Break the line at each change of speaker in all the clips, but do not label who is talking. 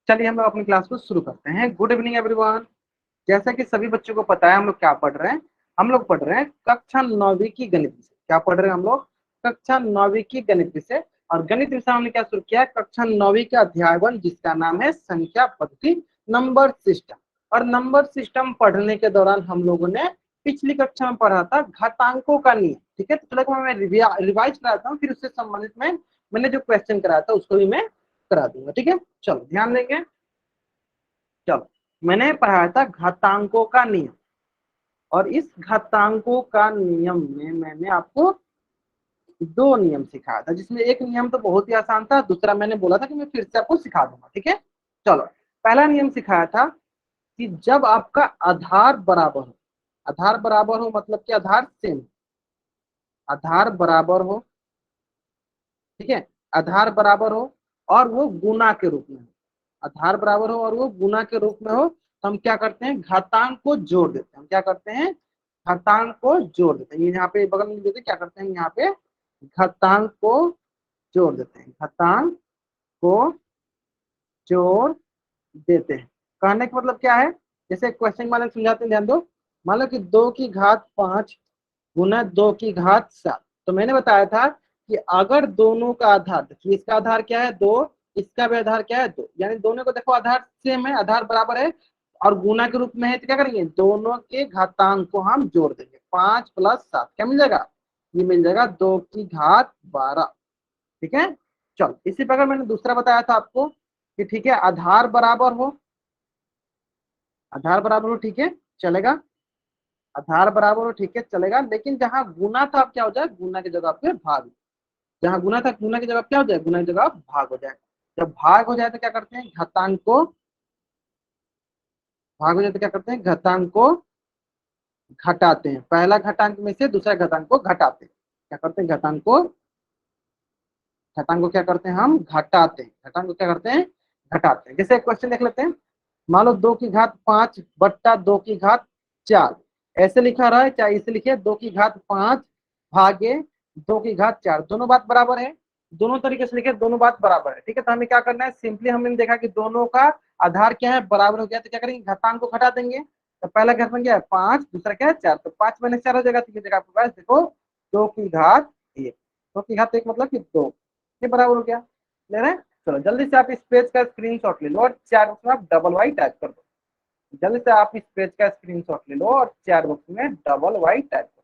चलिए हम लोग अपनी क्लास को शुरू करते हैं। Good evening everyone. जैसा कि सभी बच्चों को पता है हम लोग क्या पढ़ रहे हैं। हम लोग पढ़ रहे हैं कक्षा 9वीं की गणित विषय। क्या पढ़ रहे हैं हम लोग? कक्षा 9वीं की गणित विषय। और गणित विषय हमने क्या शुरू किया? कक्षा 9वीं का अध्याय 1 जिसका नाम है संख्या पद्धति नंबर सिस्टम। और नंबर सिस्टम पढ़ने के दौरान हम लोगों ने पिछली कक्षा में पढ़ा था घातांकों का नियम। ठीक है, तो चलो मैं रिवाइज कराता हूँ, फिर उससे संबंधित में मैंने जो क्वेश्चन कराया था उसको भी मैं करा दूंगा। ठीक है, चलो ध्यान देंगे। चलो, मैंने पढ़ाया था घातांकों का नियम, और इस घातांकों का नियम में मैंने आपको दो नियम सिखाया था, जिसमें एक नियम तो बहुत ही आसान था, दूसरा मैंने बोला था कि मैं फिर से आपको सिखा दूंगा। ठीक है, चलो पहला नियम सिखाया था कि जब आपका आधार बराबर हो, आधार बराबर हो मतलब कि आधार सेम, आधार बराबर हो, ठीक है, आधार बराबर हो और वो गुना के रूप में हो, आधार बराबर हो और वो गुना के रूप में हो, तो हम क्या करते हैं? घातांक को जोड़ देते हैं। हम क्या करते हैं? घातांक को जोड़ देते हैं। ये यहाँ पे बगल में देते हैं, क्या करते हैं? यहाँ पे घातांक को जोड़ देते हैं, घातांक को जोड़ देते हैं। कहने का मतलब क्या है? जैसे क्वेश्चन वाले समझाते हैं, ध्यान दो। मान लो कि 2 की घात 5 गुना 2 की घात 7। तो मैंने बताया था कि अगर दोनों का आधार, देखिए इसका आधार क्या है? 2, इसका भी आधार क्या है? 2, यानी दोनों को देखो आधार सेम है, आधार बराबर है और गुना के रूप में है, तो क्या करेंगे? दोनों के घातांक को हम जोड़ देंगे। 5 + 7 क्या मिल जाएगा? ये मिल जाएगा 2 की घात 12। ठीक है, चलो इसी प्रकार मैंने दूसरा बताया था आपको कि ठीक है आधार बराबर हो, आधार बराबर हो, ठीक है चलेगा, आधार बराबर हो, ठीक है चलेगा, लेकिन जहां गुना था अब क्या हो जाए? गुना की जगह पे भाग। जहां गुना था गुना की जगह क्या हो जाए? गुना की जगह भाग हो जाए। जब भाग हो जाए तो क्या करते हैं? घातांक को, भाग हो जाए तो क्या करते हैं? घातांक को घटाते हैं। पहला घातांक में से दूसरा घातांक को घटाते हैं। क्या करते हैं? घातांक को, घातांक को क्या करते हैं? हम घटाते हैं। घातांक को क्या करते हैं? घटाते हैं। जैसे एक क्वेश्चन देख लेते हैं। मान लो 2 की घात 5 बट्टा 2 की घात 4, ऐसे लिखा रहा है, चाहे इसे लिखे 2 की घात 5 भागे 2 की घात 4, दोनों बात बराबर है। दोनों तरीके से लिखे, दोनों बात बराबर है। ठीक है, तो हमें क्या करना है? सिंपली हमने देखा कि दोनों का आधार क्या है? बराबर हो गया, तो क्या करेंगे? घातांक को घटा देंगे। तो पहला घातांक क्या है? 5, दूसरा क्या है? 4, तो 5 - 4 हो जाएगा। तो आपके पास देखो 2 की घात 1, 2 की घात 1 मतलब कि 2, ये बराबर हो गया। ले रहे हैं? चलो जल्दी से आप इस पेज का स्क्रीनशॉट ले लो और चैट बॉक्स में आप डबल वाई टाइप कर दो। जल्दी से आप इस पेज का स्क्रीनशॉट ले लो और चैट बॉक्स में डबल वाई टाइप कर दो।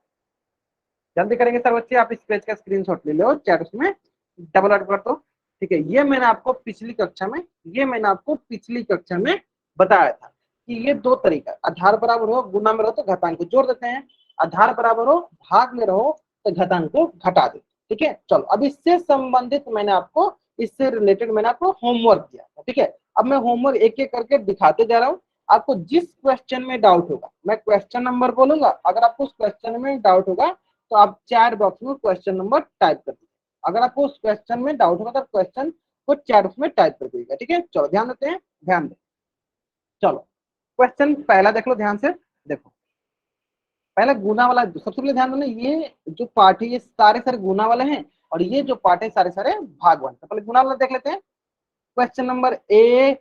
जल्दी करेंगे सब बच्चे, आप इस पेज का स्क्रीनशॉट ले लो, चैट बॉक्स में डबल वाई कर दो। ठीक है, ये मैंने आपको पिछली कक्षा में बताया था कि ये दो तरीका, आधार बराबर हो गुना में रहो तो घातांक को जोड़ देते हैं, आधार बराबर हो भाग में रहो तो घातांक को घटा देते हैं। ठीक है, चलो अब इससे संबंधित मैंने आपको, इससे रिलेटेड मैंने आपको होमवर्क दिया था। ठीक है, अब मैं होमवर्क एक एक करके दिखाते जा रहा हूँ। आपको जिस क्वेश्चन में डाउट होगा, मैं क्वेश्चन नंबर बोलूंगा, अगर आपको उस क्वेश्चन में डाउट होगा तो आप चैट बॉक्स में क्वेश्चन नंबर टाइप कर दीजिए। अगर आपको उस क्वेश्चन में डाउट होगा तो आप क्वेश्चन को चैट बॉक्स में टाइप कर दीजिएगा। ठीक है, चलो ध्यान देते हैं, ध्यान दें। चलो क्वेश्चन पहला देख लो ध्यान से। देखो पहले गुना वाला, सबसे पहले ध्यान देना, ये जो पार्ट है ये सारे सारे गुना वाले हैं और ये जो पार्ट है सारे सारे भाग वाले। तो पहले गुना वाला देख लेते हैं। Question number A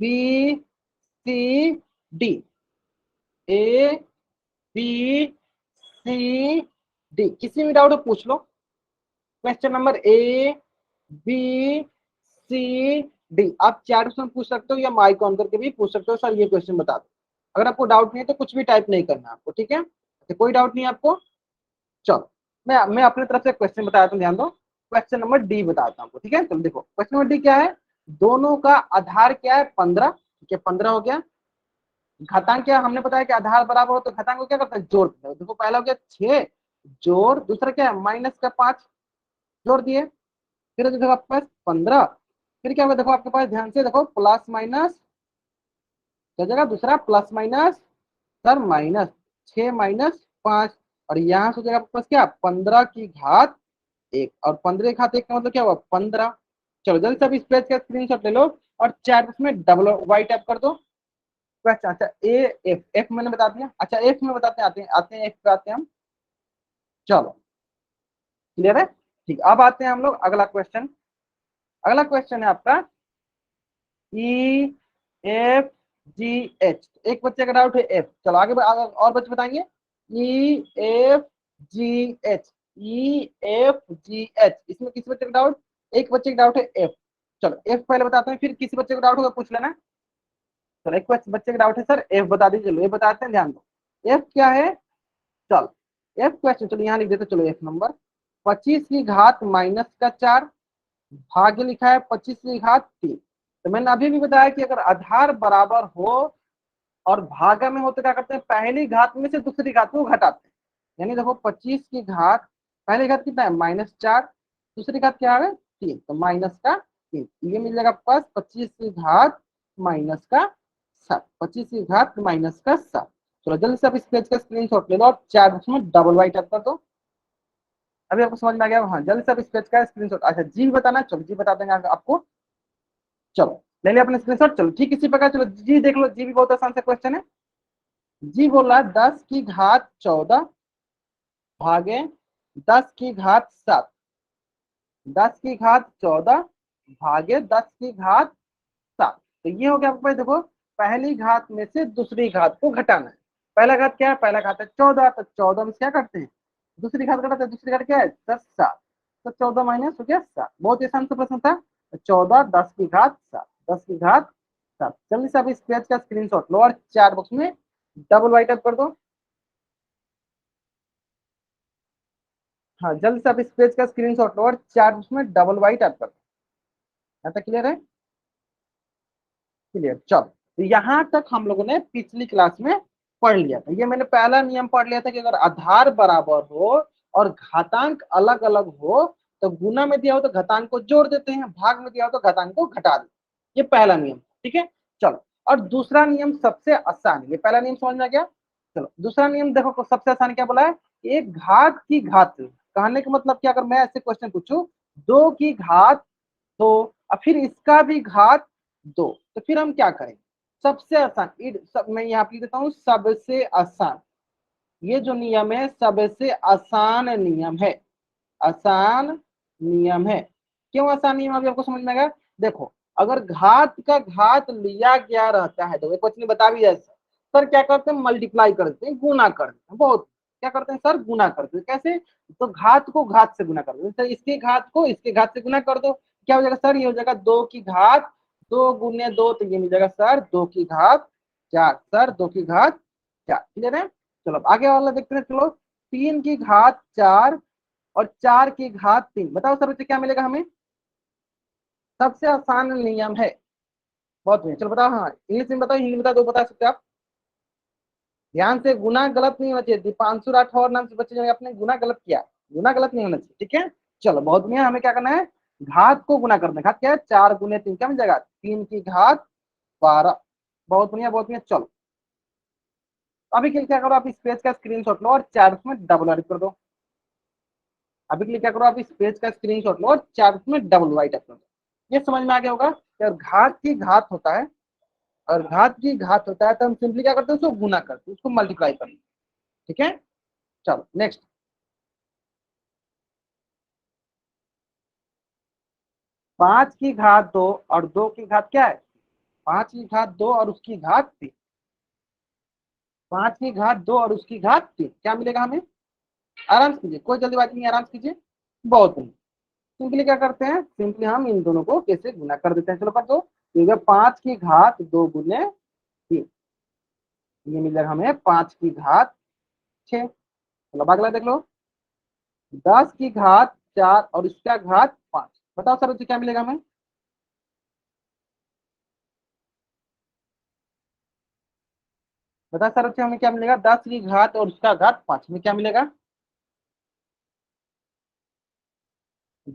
B C D, A B C D, किसी में डाउट हो पूछ लो। Question number A B C D आप चैट में पूछ सकते हो या माइक ऑन करके भी पूछ सकते हो, सर ये क्वेश्चन बता दो। अगर आपको डाउट नहीं है तो कुछ भी टाइप नहीं करना आपको। ठीक है, तो कोई डाउट नहीं है आपको। चलो मैं अपनी तरफ से क्वेश्चन बताता हूँ, ध्यान दो। क्वेश्चन नंबर डी बताता हूँ आपको। ठीक है, चलो देखो क्वेश्चन नंबर डी क्या है? दोनों का आधार क्या है? 15। ठीक है, 15 हो गया। घातांक क्या हमने बताया कि आधार बराबर हो तो घातांक को क्या करते हैं? जोड़ देते हैं। देखो पहला हो गया 6 जोड़, दूसरा क्या है? -5 जोड़ दिए। फिर देखो आपके पास 15, फिर क्या होगा? देखो आपके पास ध्यान से देखो, प्लस माइनस क्या जगह? दूसरा प्लस माइनस, सर माइनस 6 - 5, और यहाँ से हो जाएगा आपके पास क्या? 15 की घात 1, और 15 की घात 1 का मतलब क्या हुआ? 15। चलो जल्दी से अब इस पेज का स्क्रीनशॉट ले लो और चैट बॉक्स में डबल वाई टैप कर दो। अच्छा अच्छा, एफ मैंने बता दिया। अच्छा एफ में बताते हैं, आते हैं एफ पे आते हैं हम। चलो क्लियर है? ठीक, अब आते हैं हम लोग अगला क्वेश्चन। अगला क्वेश्चन है आपका ई एफ जी एच। एक बच्चे का डाउट है एफ, चलो आगे और बच्चे बताएंगे। E F G H, E F G H, इसमें किसी बच्चे का डाउट? एक बच्चे का डाउट है एफ। चलो एफ पहले बताते हैं, फिर किसी बच्चे को डाउट होगा पूछ लेना। चलो एक बच्चे का डाउट है सर एफ बता दीजिए, चलो एफ बताते हैं, ध्यान दो एफ क्या है। चल एफ क्वेश्चन, चलो यहाँ लिख देते, चलो एफ नंबर 25 की घात -4 भाग्य लिखा है 25 की घात 3। तो मैंने अभी भी बताया कि अगर आधार बराबर हो और भागा में हो तो क्या करते हैं, पहली घात में से दूसरी घात को घटाते हैं। यानी देखो 25 की घात, पहली घात कितना है -4, दूसरी घात क्या है 3, तो -3, ये मिल जाएगा पास 25 की घात -7, 25 की घात -7। चलो जल्दी से आप इस पेज का स्क्रीनशॉट ले लो और चार उसमें डबल वाइट कर दो। अभी आपको समझ में आ गया? हाँ जल्दी से आप इस पेज का स्क्रीनशॉट, अच्छा जी बताना, चलो जी बता देंगे आपको। चलो ले लिया अपने स्क्रीनशॉट, चलो ठीक इसी प्रकार चलो जी देख लो, जी भी बहुत आसान सा क्वेश्चन है। जी बोल रहा है 10 की घात 14 भागे 10 की घात 7, 10 की घात 14 भागे 10 की घात 7। तो ये हो गया आपके पास, देखो पहली घात में से दूसरी घात को घटाना है। पहला घात क्या है, पहला घात है 14, तो 14 में क्या करते हैं दूसरी घात घटाते हैं, दूसरी घात क्या है 10 7, तो 14 माइनस हो गया 7। बहुत आसान सा प्रश्न था। 14 10 की घात 7, 10 की घात 7। जल्दी से आप इस पेज का स्क्रीनशॉट लो और चार बॉक्स में डबल वाइट कर दो। हाँ जल्दी से आप इस पेज का स्क्रीनशॉट लो और चार बॉक्स में डबल वाइट कर दो। यहाँ तक क्लियर है? क्लियर। चलो तो यहाँ तक हम लोगों ने पिछली क्लास में पढ़ लिया था। ये मैंने पहला नियम पढ़ लिया था कि अगर आधार बराबर हो और घातांक अलग अलग हो तो गुना में दिया हो तो घातांक को जोड़ देते हैं, भाग में दिया हो तो घातांक को घटा देते। ये पहला नियम, ठीक है। चलो और दूसरा नियम सबसे आसान, ये पहला नियम समझ में आ गया। चलो दूसरा नियम देखो, सबसे आसान क्या बोला है, एक घात की घात। कहने का मतलब क्या, अगर मैं ऐसे क्वेश्चन पूछूं 2 की घात 2 और फिर इसका भी घात 2, तो फिर हम क्या करेंगे? सबसे आसान मैं यहाँ पे देता हूँ सबसे आसान, ये जो नियम है सबसे आसान नियम है, आसान नियम है। क्यों आसान नियम, अभी आपको समझ में आएगा। देखो अगर घात का घात लिया गया रहता है तो क्वेश्चन बता भी जैसा, सर क्या करते हैं मल्टीप्लाई करते हैं, गुना करते हैं, बहुत क्या करते हैं सर गुना करते हैं। कैसे? तो घात को घात से गुना कर दो, तो इसके घात को इसके घात से गुना कर दो, क्या हो जाएगा सर, ये हो जाएगा 2 की घात 2 गुने 2, तो ये मिल जाएगा सर 2 की घात 4, सर 2 की घात 4। क्लियर है? चलो आगे वाला देखते हैं। चलो 3 की घात 4 और 4 की घात 3, बताओ सर बच्चे क्या मिलेगा हमें? सबसे आसान नियम है, बहुत बढ़िया। चलो बताओ, हाँ इंग्लिश में बताओ, हिंदी में बताओ, दो बता सकते हो आप। ध्यान से, गुना गलत नहीं होना चाहिए। दीपांशु राठौर नाम से बच्चे जो आपने गुना गलत किया, गुना गलत नहीं होना चाहिए, ठीक है। चलो बहुत बढ़िया, हमें क्या करना है, घात को गुना करना है। घात क्या है, 4 गुने 3 क्या मिल जाएगा 3 की घात 12। बहुत बढ़िया बहुत बढ़िया। चलो अभी के लिए क्या करो, आप इस पेज का स्क्रीनशॉट लो और चार्ट में डबल राइट कर दो। अभी के लिए क्या करो, आप इस पेज का स्क्रीनशॉट लो और चार्ट में डबल राइट कर दो। ये समझ में आ गया होगा कि अगर घात की घात होता है और घात की घात होता है तो हम सिंपली क्या करते हैं, उसको गुना करते हैं, उसको मल्टीप्लाई करते हैं, ठीक है। चलो नेक्स्ट, 5 की घात 2 और 2 की घात क्या है, 5 की घात 2 और उसकी घात 3, 5 की घात 2 और उसकी घात 3 क्या मिलेगा हमें? आराम से कीजिए, कोई जल्दीबाजी नहीं, आराम से कीजिए। बहुत नहीं, सिंपली क्या करते हैं, सिंपली हम इन दोनों को कैसे गुना कर देते हैं। चलो कर दो, 5 की घात 2 गुने 3, ये मिल जाएगा हमें 5 की घात 6। चलो अब अगला देख लो, 10 की घात 4 और इसका घात 5, बताओ सर उसे क्या मिलेगा हमें? बताओ सर उसे हमें क्या मिलेगा, 10 की घात और उसका घात 5 में क्या मिलेगा?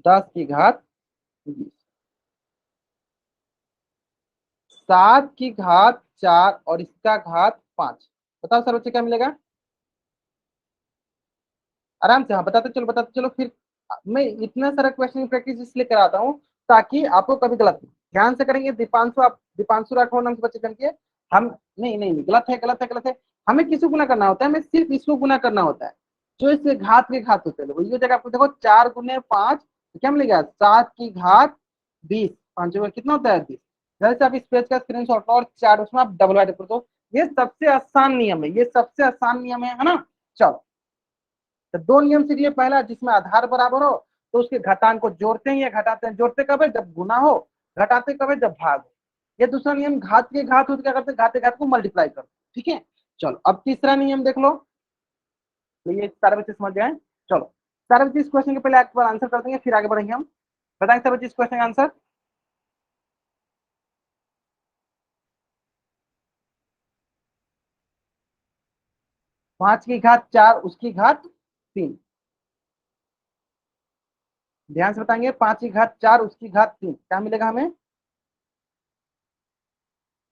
10 की घात 20। 7 की घात 4 और इसका घात 5, बताओ सर उसे क्या मिलेगा? आराम से, हाँ बताते चलो फिर। मैं इतना सारा क्वेश्चन प्रैक्टिस इसलिए कराता हूँ ताकि आपको कभी गलत नहीं। ध्यान से करेंगे, दीपांशु, आप दीपांशु राठौर नाम से बच्चे करके, हम नहीं नहीं नहीं, गलत है गलत है गलत है। हमें किसको गुना करना होता है, हमें सिर्फ इसको गुना करना होता है जो इससे घात के घात होते हैं। ये जगह आपको देखो 4 गुने 5 तो क्या मिलेगा 7 की घात 20, 5 कितना होता है 20। जैसे आप इस पेज का स्क्रीनशॉट लो और चैट उसमें आप डबल वाइड कर दो। ये सबसे आसान नियम है, ये सबसे आसान नियम है ना। चलो, तो दो नियम सीख लिए। पहला, जिसमें आधार बराबर हो तो उसके घातांक को जोड़ते हैं या घटाते हैं। जोड़ते कब है? जब गुना हो। घटाते कब है? जब भाग हो। ये दूसरा नियम, घात के घात हो तो क्या करते हैं? घाते घात को मल्टीप्लाई करते हैं। ठीक है, चलो अब तीसरा नियम देख लो। तो ये सारे बच्चे समझ गए। चलो, सारे बच्चे इस क्वेश्चन के पहले एक बार आंसर कर देंगे, फिर आगे बढ़ेंगे हम। बताएंगे सारे बच्चे इस क्वेश्चन का आंसर। 5 की घात 4 उसकी घात 3। ध्यान से बताएंगे, 5 की घात 4 उसकी घात 3 क्या मिलेगा हमें?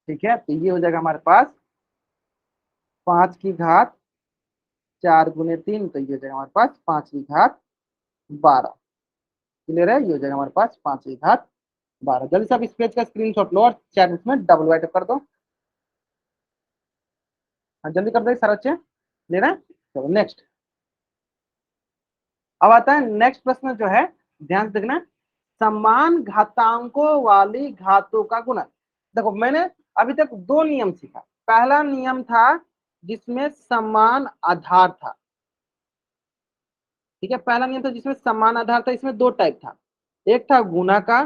ठीक है, तो ये हो जाएगा हमारे पास 5 की घात 4 गुने 3, तो ये हो जाएगा हमारे पास 5 की घात 12। क्लियर है? ये हो जाएगा हमारे पास 5 की घात 12। जल्दी से आप इस पेज का स्क्रीनशॉट लो और चैट में डबल वाइट कर दो। हाँ, जल्दी कर दो सारा बच्चे। क्लियर है? चलो नेक्स्ट। अब आता है नेक्स्ट प्रश्न जो है, ध्यान से देखना। समान घातांकों वाली घातों का गुणन। देखो, मैंने अभी तक दो नियम सीखा। पहला नियम था जिसमें समान आधार था। ठीक है, पहला नियम था जिसमें समान आधार था। इसमें दो टाइप था, एक था गुना का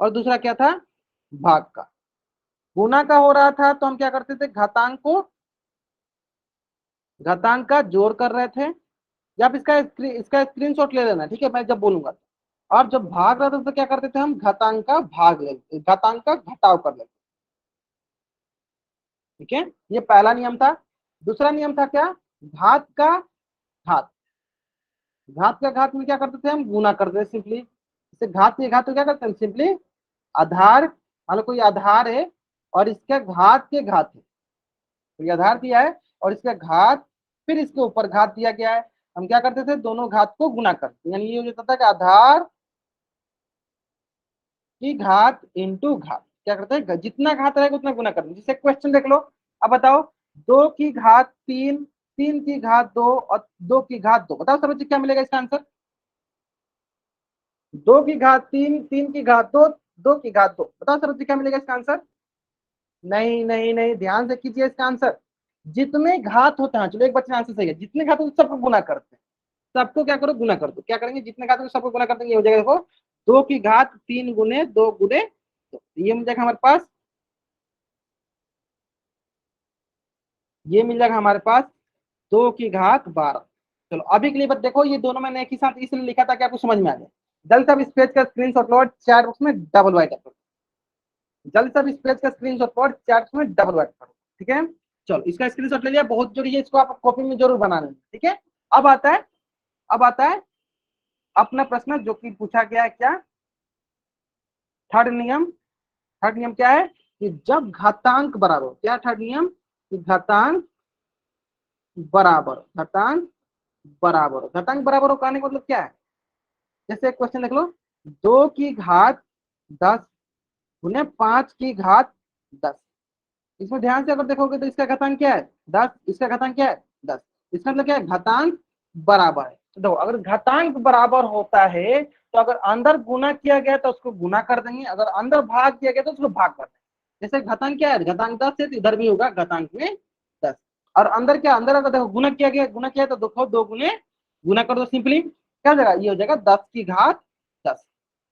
और दूसरा क्या था? भाग का। गुना का हो रहा था तो हम क्या करते थे? घातांक का जोड़ कर रहे थे। या आप इसका स्क्रीनशॉट ले लेना, ठीक है, मैं जब बोलूंगा। और जब भाग रहा था तो क्या करते थे? हम घातांक का भाग लेते, घातांक का घटाव कर लेते। ठीक है, ये पहला नियम था। दूसरा नियम था क्या? घात का घात। घात का घात में क्या करते थे? हम गुना करते थे सिंपली। इसे घात के घात तो क्या करते हैं? सिंपली आधार, मान लो कोई आधार है और इसका घात के घात है। तो ये आधार दिया है और इसका घात, फिर इसके ऊपर घात दिया गया है। हम क्या करते थे? दोनों घात को गुना करते, यानी ये हो जाता था कि आधार की घात इंटू घात। क्या करते हैं? जितना घात रहेगा उतना गुना करते हैं। जैसे क्वेश्चन देख लो। अब बताओ, 2 की घात 3, 3 की घात 2 और 2 की घात 2। बताओ सब बच्चे क्या मिलेगा इसका आंसर? 2 की घात 3, 3 की घात 2, 2 की घात 2। बताओ सब बच्चे क्या मिलेगा इसका आंसर? नहीं नहीं नहीं, ध्यान से कीजिए इसका आंसर। जितने घात होते हैं, चलो एक बच्चे ने आंसर सही है, जितने घात होते हैं सबको गुना करते हैं। सबको क्या करो? गुना कर दो। क्या करेंगे? जितने घात होंगे सबको गुना कर देंगे। ये हो जाएगा देखो, 2 की घात 3 गुने 2 गुने 2, ये मिल जाएगा हमारे पास। ये मिल जाएगा हमारे पास 2 की घात 12। चलो अभी के लिए बस देखो, ये दोनों मैंने एक ही साथ इसलिए लिखा था कि आपको समझ में आ जाए। जल्द से अब इस पेज का स्क्रीनशॉट लो और चैट बॉक्स में डबल वाइट करो। जल्द से अब इस पेज का स्क्रीनशॉट लो और चैट में डबल वाइट करो। ठीक है, चलो इसका स्क्रीनशॉट ले लिया, बहुत जरूरी है, इसको आप कॉपी में जरूर बनाना है। ठीक है, अब आता है, अब आता है अपना प्रश्न जो कि पूछा गया है। क्या? थर्ड नियम। थर्ड नियम क्या है? कि जब घातांक बराबर हो। क्या थर्ड नियम? कि घातांक बराबर, घातांक बराबर, घातांक बराबर हो कहने का मतलब क्या है? जैसे एक क्वेश्चन देख लो, 2 की घात 10 गुने 5 की घात 10। इसमें ध्यान से अगर देखोगे तो इसका घातांक क्या है? 10। इसका घातांक क्या है? 10। इसका मतलब क्या है? घातांक बराबर है। तो देखो, अगर घातांक बराबर होता है तो अगर अंदर गुना किया गया तो उसको गुना कर देंगे, अगर अंदर भाग किया गया तो उसको भाग कर देंगे। जैसे घातांक क्या है? घातांक 10 है तो इधर भी होगा घातांक में 10। और अंदर क्या? अंदर अगर देखो गुना किया गया, गुना किया तो देखो 2 गुने गुना कर दो सिंपली, क्या हो जाएगा? ये हो जाएगा 10 की घात 10।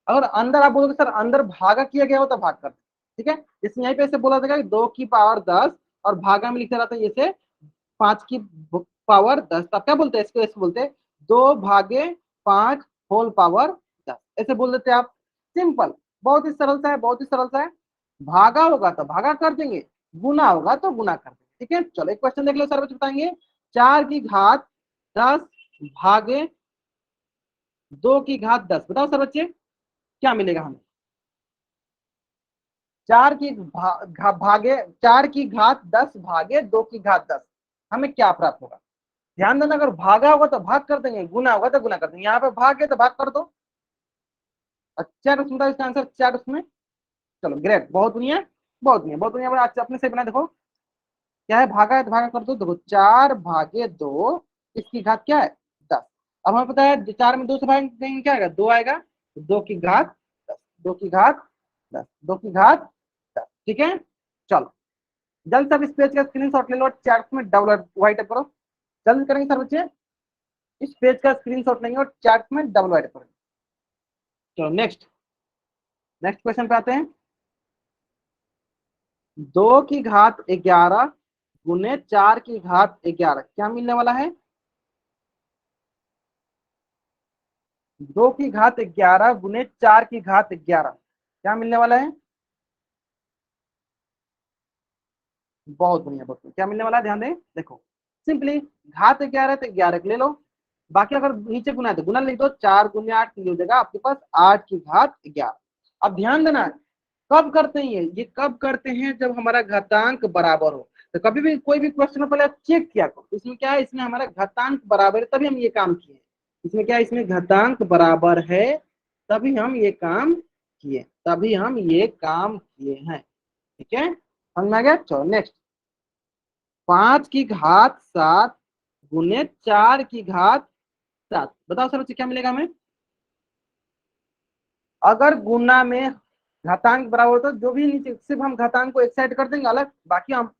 अगर अंदर आप बोलोगे सर अंदर भागा किया गया हो तो भाग कर दो। ठीक है, इसमें यहीं पे ऐसे बोला जाएगा कि 2 की पावर 10 और भागा में लिखा रहता है जैसे 5 की पावर 10। तो आप क्या बोलते हैं इसको? ऐसे बोलते हैं 2/5 होल पावर 10, ऐसे बोल देते हैं आप। सिंपल, बहुत ही सरल सा है, बहुत ही सरल सा है। भागा होगा तो भागा कर देंगे, गुना होगा तो गुना कर देंगे। ठीक है, चलो एक क्वेश्चन देख लो, सर बच्चे बताएंगे। 4 की घात 10 भागे 2 की घात 10। बताओ सर बच्चे क्या मिलेगा हमें? 4 की घात 10 भागे 2 की घात 10, हमें क्या प्राप्त होगा? ध्यान देना, अगर भागा होगा तो भाग कर देंगे, गुना होगा तो गुना कर देंगे। यहाँ पे भाग है तो भाग कर दो। अच्छा उसमें इसका आंसर 4 उसमें। चलो ग्रेट, बहुत दुनिया, बहुत दुनिया, बहुत दुनिया। आज अपने से बना देखो, क्या है? भागा है तो भागा कर दो। देखो 4/2, इसकी घात क्या है? 10। अब हमें पता है 4 में 2 से भागेंगे क्या आएगा? 2 आएगा। 2 की घात 10, 2 की घात 10, 2 की घात ठीक है, चलो जल्द से अब इस पेज का स्क्रीनशॉट ले लो, चैट में डबल वाइट करो। जल्द करेंगे सर बच्चे, इस पेज का स्क्रीनशॉट लेंगे और चैट में डबल वाइट करेंगे। चलो नेक्स्ट नेक्स्ट क्वेश्चन पे आते हैं। 2 की घात 11 गुने 4 की घात 11 क्या मिलने वाला है? 2 की घात 11 गुने 4 की घात 11 क्या मिलने वाला है? बहुत बढ़िया, बहुत बढ़िया। क्या मिलने वाला है ध्यान दें, देखो सिंपली घात 11 तो 11 ले लो, बाकी अगर नीचे गुना है तो गुना लिख दो, 4 गुने 8 हो जाएगा आपके पास 8 की घात 11। अब ध्यान देना, कब करते हैं ये कब करते हैं? जब हमारा घातांक बराबर हो। तो कभी भी कोई भी क्वेश्चन पहले आप चेक किया करो, इसमें क्या है, इसमें हमारा घातांक बराबर है तभी हम ये काम किए। इसमें क्या है, इसमें घातांक बराबर है तभी हम ये काम किए, तभी हम ये काम किए हैं। ठीक है, समझ में आ गया? चलो नेक्स्ट, 5 की घात 7 गुने 4 की घात 7 बताओ सर बच्चे क्या मिलेगा हमें? अगर गुना में घातांक बराबर हो तो जो भी नीचे सिर्फ हम घातांक को एक साइड कर देंगे अलग, बाकी हम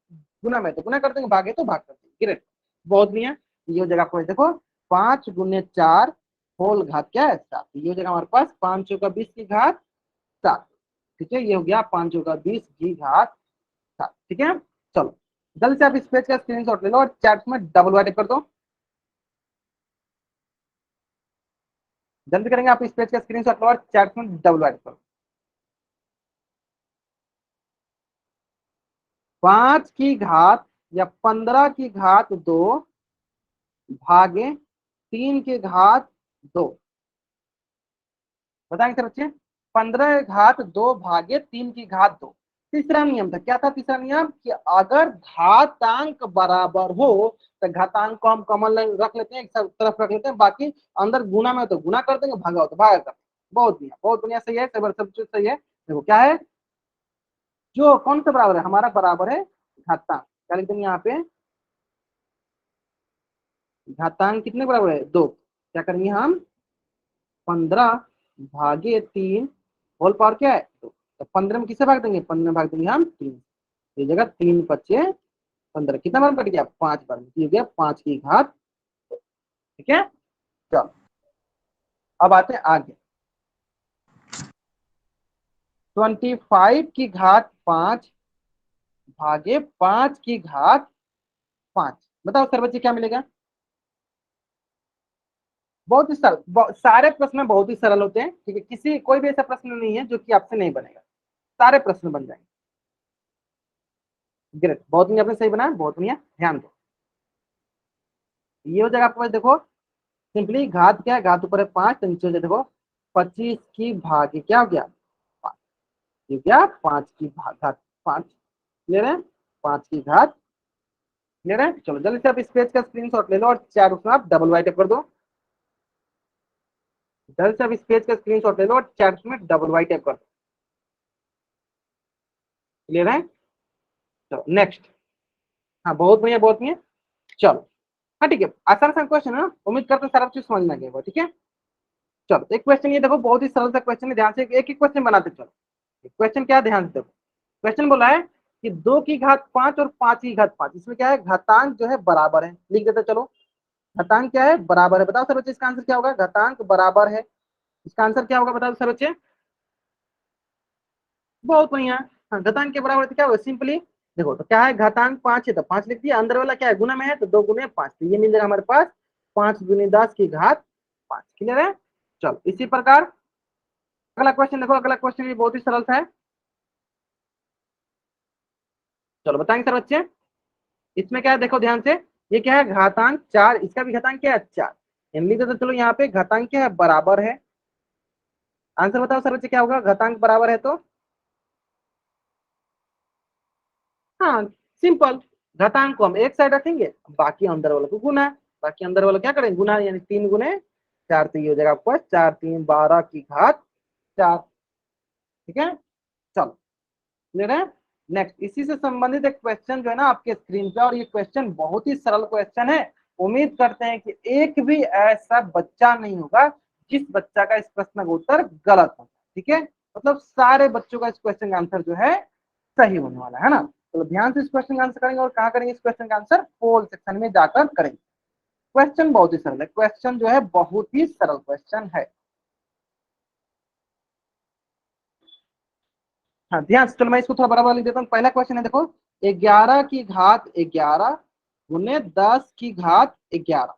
गुना में तो गुना कर देंगे, भागे तो भाग कर देंगे। ग्रेट, बहुत बढ़िया। ये हो जाएगा आपको, देखो 5 गुने 4 होल घात क्या है 7, ये हो जाएगा हमारे पास 5 चौका 20 की घात 7। ठीक है, ये हो गया 5 चौका 20 की घात 7। ठीक है, चलो जल्द से आप इस पेज का स्क्रीनशॉट ले लो और चैट में डबल वाइट कर दो। जल्दी करेंगे, आप इस पेज का स्क्रीनशॉट लो और चैट में डबल वाइट करो। 5 की घात या 15 की घात 2 भागे 3 की घात 2 बताएंगे सर बच्चे? 15 घात 2 भागे 3 की घात 2। तीसरा नियम था, क्या था तीसरा नियम? कि अगर घातांक बराबर हो तो घातांक को हम कॉमन रख लेते हैं, एक तरफ रख लेते हैं, बाकी अंदर गुना में तो गुना कर देंगे, भागा हो तो भागा कर देंगे। बहुत बढ़िया, बहुत बढ़िया, सही है, सब चीज सही है। देखो क्या है, जो कौन सा बराबर है, हमारा बराबर है घातांक। क्या लिखते हैं यहाँ पे? घातांक कितने बराबर है? 2। क्या करेंगे हम? 15 भागे 3 होल पावर क्या है 2। तो 15 में किसे भाग देंगे? 15 में भाग देंगे हम 3। ये जगह 3 × 5 = 15, कितना बार कट गया? 5 बार, ये गया 5 की घात। ठीक है, चलो अब आते हैं आगे। 25 की घात 5 भागे 5 की घात 5 बताओ सर बच्चे क्या मिलेगा? बहुत ही सरल, सारे प्रश्न बहुत ही सरल होते हैं। ठीक है, किसी कोई भी ऐसा प्रश्न नहीं है जो कि आपसे नहीं बनेगा, सारे प्रश्न बन जाएंगे। ग्रेट, बहुत बढ़िया, आपने सही बनाया, बहुत बढ़िया। ध्यान दो, ये हो जाएगा आपके पास, देखो सिंपली घात क्या है, घात ऊपर है 5 तो नीचे हो जाए देखो 25 की भागे क्या हो गया 5, ये क्या 5 की घात 5 ले रहे हैं, 5 की घात ले रहे हैं। चलो जल्दी से आप इस पेज का स्क्रीनशॉट ले लो और चार उसमें आप डबल वाइट कर दो। जल्दी से आप इस पेज का स्क्रीनशॉट ले लो और चार में डबल वाइट कर दो। ले रहे हैं, चलो नेक्स्ट। हाँ बहुत बढ़िया, बहुत बढ़िया। चलो हाँ ठीक है, आसान सा क्वेश्चन है ना, उम्मीद करते हैं सारा चीज समझ में आ गया। ठीक है, चलो एक क्वेश्चन ये देखो, बहुत ही सरल सा क्वेश्चन है, ध्यान से एक एक क्वेश्चन बनाते चलो। क्वेश्चन क्या है, ध्यान से देखो। क्वेश्चन बोला है कि 2 की घात 5 और 5 की घात 5, इसमें क्या है, घातांक जो है बराबर है, लिख देते चलो। घातांक क्या है, बराबर है। बताओ सर बच्चे इसका आंसर क्या होगा? घातांक बराबर है, इसका आंसर क्या होगा बताओ सर बच्चे? बहुत बढ़िया। हाँ, घातांक के बराबर तो क्या होगा, सिंपली देखो तो क्या है, घातांक 5 है तो 5 लिख दिया, अंदर वाला क्या है गुना में है तो 2 गुने 5, तो ये मिल जाएगा हमारे पास 5 × 10 की घात 5। क्लियर है? चलो इसी प्रकार अगला क्वेश्चन देखो, अगला क्वेश्चन भी बहुत ही सरल सा है। चलो बताएंगे सर बच्चे, इसमें क्या है देखो ध्यान से, ये क्या है घातांक 4, इसका भी घातांक क्या है 4, लिख देते चलो। यहाँ पे घातांक क्या है, बराबर है। आंसर बताओ सर बच्चे क्या होगा, घातांक बराबर है तो? हाँ सिंपल, घातांक को हम एक साइड रखेंगे, बाकी अंदर वाला को गुना, बाकी अंदर वाला क्या करेंगे गुना, यानी 3 गुने 4, तो ये हो जाएगा आपको 4×3 = 12 की घात 4। ठीक है, चलो क्लियर है? नेक्स्ट इसी से संबंधित एक क्वेश्चन जो है ना आपके स्क्रीन पे, और ये क्वेश्चन बहुत ही सरल क्वेश्चन है। उम्मीद करते हैं कि एक भी ऐसा बच्चा नहीं होगा जिस बच्चा का इस प्रश्न का उत्तर गलत हो। ठीक है, मतलब सारे बच्चों का इस क्वेश्चन का आंसर जो है सही होने वाला है ना। तो ध्यान से इस क्वेश्चन का आंसर करेंगे और कहाँ करेंगे इस क्वेश्चन का आंसर, पोल सेक्शन में जाकर करेंगे। क्वेश्चन बहुत ही सरल है, क्वेश्चन जो है बहुत ही सरल क्वेश्चन है। हाँ ध्यान से, चलो मैं इसको थोड़ा बराबर लिख देता हूँ। पहला क्वेश्चन है देखो, 11 की घात 11 गुने 10 की घात 11।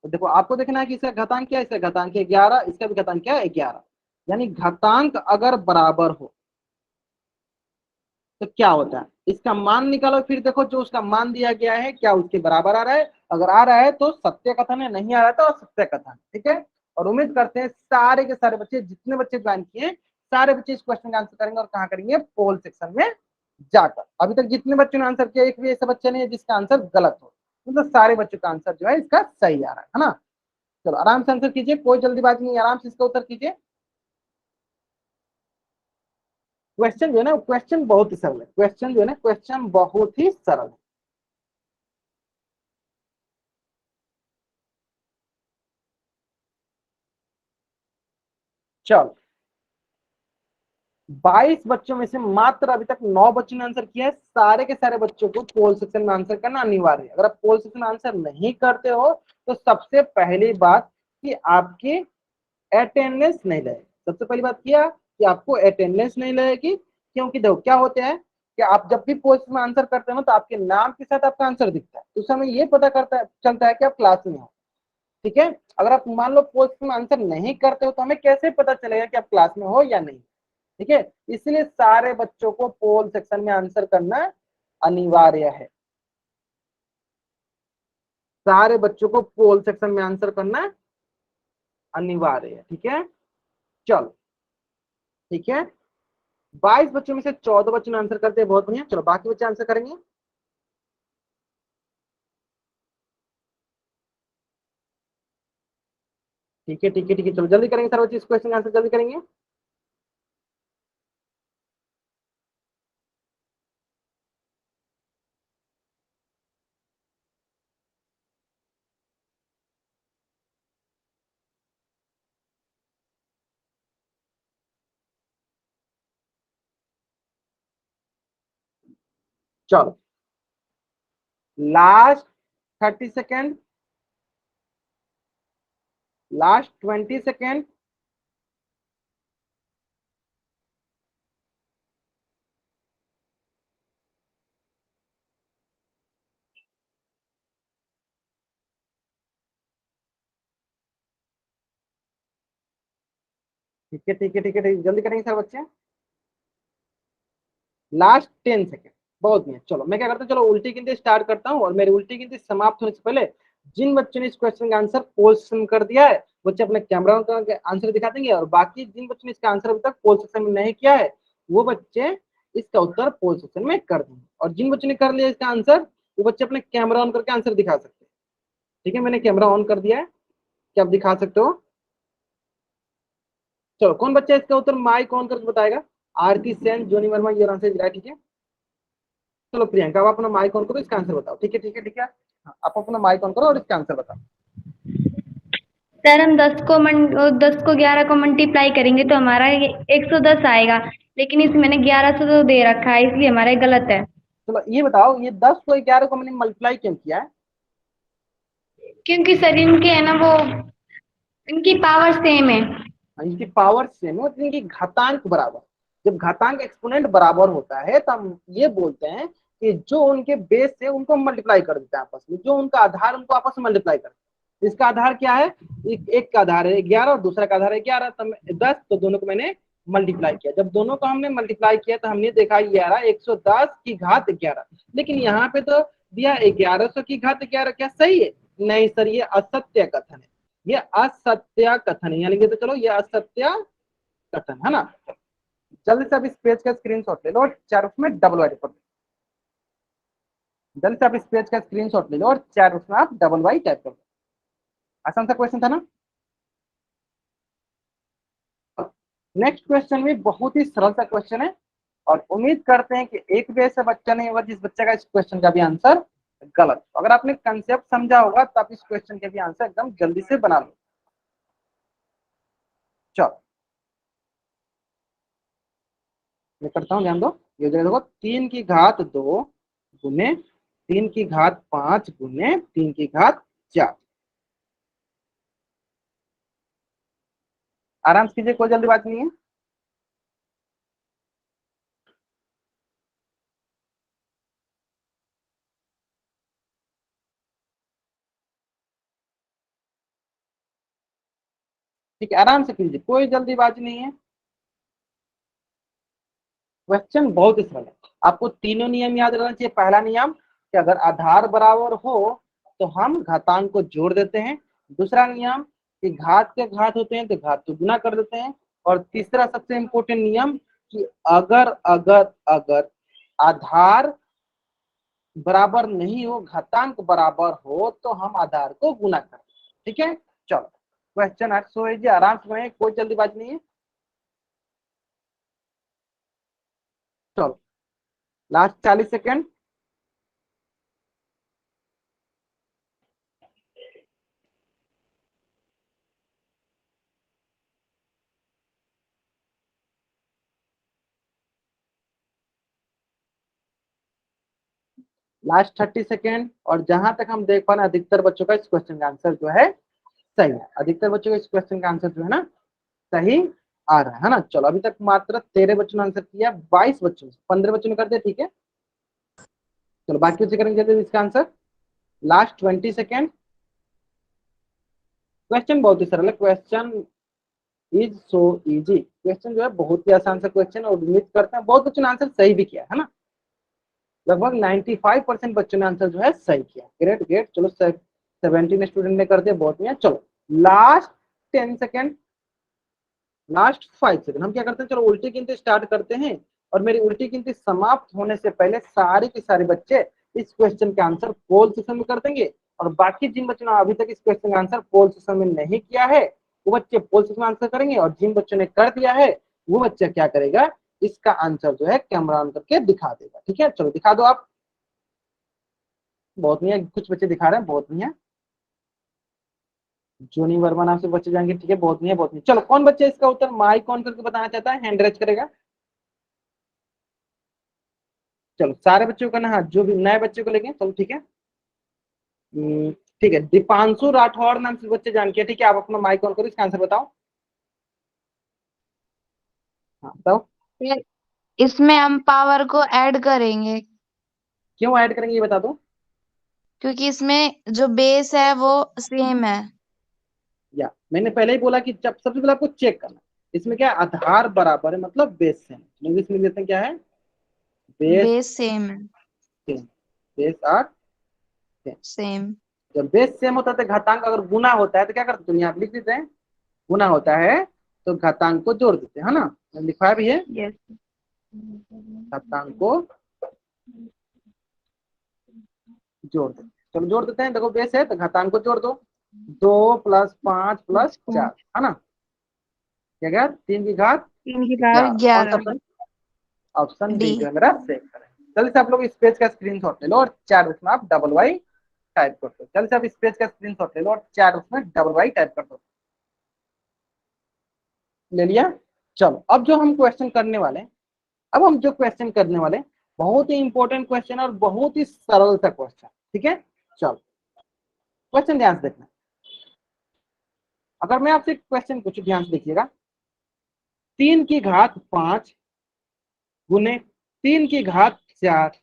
तो देखो आपको देखना है कि इसका घातांक क्या है, इसका घातांक है 11, इसका भी घातांक क्या है 11। यानी घातांक अगर बराबर हो तो क्या होता है, इसका मान निकालो, फिर देखो जो उसका मान दिया गया है क्या उसके बराबर आ रहा है। अगर आ रहा है तो सत्य कथन है, नहीं आ रहा है तो असत्य कथन। ठीक है, और उम्मीद करते हैं सारे के सारे बच्चे, जितने बच्चे ज्वाइन किए, सारे बच्चे इस क्वेश्चन का आंसर करेंगे और कहाँ करेंगे, पोल सेक्शन में जाकर। अभी तक जितने बच्चों ने आंसर किया, एक भी ऐसा बच्चा नहीं है जिसका आंसर गलत हो, मतलब सारे बच्चों का आंसर जो है इसका सही आ रहा है ना। चलो आराम से आंसर कीजिए, कोई जल्दीबाजी नहीं, आराम से इसका उत्तर कीजिए। क्वेश्चन जो है ना, क्वेश्चन बहुत ही सरल है, क्वेश्चन जो है ना, क्वेश्चन बहुत ही सरल है। चलो 22 बच्चों में से मात्र अभी तक 9 बच्चों ने आंसर किया है। सारे के सारे बच्चों को पोल सेक्शन में आंसर करना अनिवार्य है। अगर आप पोल सेक्शन में आंसर नहीं करते हो तो सबसे पहली बात कि आपकी अटेंडेंस नहीं लगेगी। सबसे पहली बात किया कि आपको अटेंडेंस नहीं लगेगी, क्योंकि देखो क्या होते हैं कि आप जब भी पोस्ट में आंसर करते हो तो आपके नाम के साथ आपका आंसर दिखता है, तो उस समय ये पता करता है, चलता है कि आप क्लास में हो। ठीक है, अगर आप मान लो पोस्ट में आंसर नहीं करते हो तो हमें कैसे पता चलेगा कि आप क्लास में हो या नहीं। ठीक है, इसलिए सारे बच्चों को पोल सेक्शन में आंसर करना अनिवार्य है। सारे बच्चों को पोल सेक्शन में आंसर करना अनिवार्य है। ठीक है, चलो ठीक है, 22 बच्चों में से 14 बच्चों ने आंसर करते हैं, बहुत बढ़िया। चलो बाकी बच्चे आंसर करेंगे। ठीक है ठीक है ठीक है, चलो जल्दी करेंगे सर बच्चे, इस क्वेश्चन का आंसर जल्दी करेंगे। चलो लास्ट 30 सेकेंड, लास्ट 20 सेकेंड। ठीक है ठीक है ठीक है ठीक है, जल्दी करेंगे सर बच्चे, लास्ट 10 सेकेंड। बहुत बढ़िया, चलो मैं क्या करता हूँ, चलो उल्टी गिनती स्टार्ट करता हूँ, और मेरी उल्टी गिनती समाप्त होने से पहले जिन बच्चों ने इस क्वेश्चन का आंसर पोल सेक्शन कर दिया है, बच्चे अपने कैमरा का आंसर दिखा देंगे, और बाकी जिन बच्चों ने इसका आंसर अभी तक पोल सेक्शन में नहीं किया है वो बच्चे इसका उत्तर पोल सेक्शन में कर देंगे, और जिन बच्चों ने कर लिया इसका आंसर वो बच्चे अपने कैमरा ऑन करके आंसर दिखा सकते हैं। ठीक है, मैंने कैमरा ऑन कर दिया है, क्या आप दिखा सकते हो। चलो कौन बच्चा इसका उत्तर माइक ऑन करके बताएगा। आरती सेन, जोनी वर्मा, ये आंसर दिया। ठीक है, चलो प्रियंका आप अपना माइक ऑन करो, इसका आंसर बताओ। ठीक है ठीक है ठीक है, हाँ, आप अपना माइक ऑन करो और इसका आंसर बताओ।
सर हम 10 को 11 को मल्टीप्लाई करेंगे तो हमारा 110 आएगा, लेकिन इसमें मैंने 1100 तो दे रखा है, इसलिए हमारा ये गलत है।
चलो ये बताओ, ये 10 को 11 को मैंने मल्टीप्लाई क्यों किया है।
क्योंकि सर इनके है ना वो, इनकी पावर सेम है।
इनकी पावर सेम है, इनकी घातांक बराबर। जब घातांक एक्सपोनेंट बराबर होता है तो हम ये बोलते हैं कि जो उनके बेस है उनको मल्टीप्लाई कर देते हैं आपस में, जो उनका आधार उनको आपस में मल्टीप्लाई करते हैं। इसका आधार क्या है, एक का आधार है 11 और दूसरा का आधार है 11, तो 10, तो दोनों को मैंने मल्टीप्लाई किया। जब दोनों को हमने मल्टीप्लाई किया तो हमने देखा ये आ रहा 110 की घात 11, लेकिन यहाँ पे तो दिया 1100 की घात 11। क्या सही है, नहीं सर ये असत्य कथन है, ये असत्य कथन है, यानी कि तो चलो ये असत्य कथन है ना। जल्दी से आप इस पेज का स्क्रीनशॉट ले लो और चार उसमें डबल वाई टाइप, जल्दी से आप इस पेज का स्क्रीनशॉट ले लो और चार उसमें आप डबल वाई टाइप कर लो। आसान सा क्वेश्चन था ना। नेक्स्ट क्वेश्चन भी बहुत ही सरल सा क्वेश्चन है, और उम्मीद करते हैं कि एक भी ऐसा बच्चा नहीं होगा जिस बच्चे का इस क्वेश्चन का भी आंसर गलत। अगर आपने कंसेप्ट समझा होगा तो आप इस क्वेश्चन के भी आंसर एकदम जल्दी से बना लो। चलो मैं करता हूँ, ध्यान दो। ये हो जाएगा देखो 3 की घात 2 गुने 3 की घात 5 गुने 3 की घात 4। आराम से कीजिए, कोई जल्दीबाजी नहीं है। ठीक है, आराम से कीजिए, कोई जल्दीबाजी नहीं है। क्वेश्चन बहुत ही सरल है। आपको तीनों नियम याद रखना चाहिए। पहला नियम कि अगर आधार बराबर हो तो हम घातांक को जोड़ देते हैं। दूसरा नियम कि घात के घात होते हैं तो घात को गुना कर देते हैं। और तीसरा सबसे इंपॉर्टेंट नियम कि अगर अगर अगर आधार बराबर नहीं हो, घातांक बराबर हो, तो हम आधार को गुना करें। ठीक है, चलो क्वेश्चन 800 है जी, आराम से बने, कोई जल्दीबाजी नहीं है। चलो लास्ट 40 सेकेंड। Last 30 second. और जहां तक हम देख पा रहे हैं, अधिकतर बच्चों का इस क्वेश्चन का आंसर जो है सही है। अधिकतर बच्चों का इस क्वेश्चन का आंसर जो है ना सही आ रहा है ना। चलो अभी तक मात्र 13 बच्चों ने आंसर किया, 22 बच्चों से 15 बच्चों ने कर दिया। ठीक है, चलो बाकी बच्चे करेंगे जल्दी इसका आंसर। Last 20 second. क्वेश्चन बहुत ही सरल है। Question is so easy. Question जो है बहुत ही आसान सा क्वेश्चन, और उम्मीद करते हैं बहुत बच्चों ने आंसर सही भी किया है ना। लगभग 95% बच्चों ने आंसर जो है सही किया। Great great. चलो 17 स्टूडेंट ने कर दिया, बहुत बढ़िया। चलो लास्ट 10 सेकेंड, लास्ट 5 सेकेंड। हम क्या करते हैं, चलो उल्टी गिनती स्टार्ट करते हैं। और मेरी उल्टी गिनती समाप्त होने से पहले सारे के सारे बच्चे इस क्वेश्चन का आंसर पोल सेशन में कर देंगे। और बाकी जिन बच्चों ने अभी तक इस क्वेश्चन का आंसर पोल सेशन में नहीं किया है, वो बच्चे पोल सेशन में आंसर करेंगे। और जिन बच्चों ने कर दिया है, वो बच्चा क्या करेगा, इसका आंसर जो है कैमरा ऑन करके दिखा देगा। ठीक है, चलो दिखा दो आप। बहुत नहीं है, कुछ बच्चे दिखा रहे हैं, बहुत नहीं है। जोनी वर्मा नाम से बच्चे जाएंगे। ठीक है, बहुत नहीं है, बहुत नहीं। चलो कौन बच्चे इसका उत्तर माइक ऑन करके बताना चाहता है, हैंड रेज करेगा। चलो सारे बच्चों का ना, हाँ जो भी नए बच्चे को लेंगे। चलो ठीक है। ठीक है, दीपांशु राठौर नाम से बच्चे जान के। ठीक है, आप अपना माइक ऑन करो, इसका आंसर बताओ। हाँ बताओ।
फिर इसमें हम पावर को ऐड करेंगे
क्यों ऐड करेंगे ये बता दो।
क्योंकि इसमें जो बेस है वो सेम है।
या मैंने पहले ही बोला कि जब सबसे पहले आपको चेक करना इसमें क्या है, आधार बराबर है मतलब बेस सेम। इंग्लिश में लिखते हैं क्या है, बेस
बेस सेम है।
Same. Base are same.
Same.
जब बेस सेम होता है तो घातांक अगर गुना होता है तो क्या करते हैं, दुनिया आप लिख देते हैं। गुना होता है तो घातांक को जोड़ देते हैं, है ना। लिखा भी है,
यस।
घातांक को जोड़ देते हैं। चलो जोड़ देते हैं। देखो बेस है तो घातांक को जोड़ दो। 2 + 5 + 4, है ना। क्या गया, 3 की घात
3 की पावर
11। कौन सा
11।
Option, option
D.
डी जो है मेरा सेव करें। जल्दी से आप लोग इस पेज का स्क्रीनशॉट ले लो और चैट उसमें आप डबल वाई टाइप कर दो। जल्दी से आप इस पेज का स्क्रीनशॉट ले लो और चैट उसमें डबल वाई टाइप कर दो। ले लिया। चलो अब जो हम क्वेश्चन करने वाले हैं, अब हम जो क्वेश्चन करने वाले हैं, बहुत ही इंपॉर्टेंट क्वेश्चन और बहुत ही सरल सा क्वेश्चन। ठीक है, चलो क्वेश्चन ध्यान से देखना। अगर मैं आपसे क्वेश्चन पूछूं, ध्यान से देखिएगा। 3 की घात 5 गुने 3 की घात 4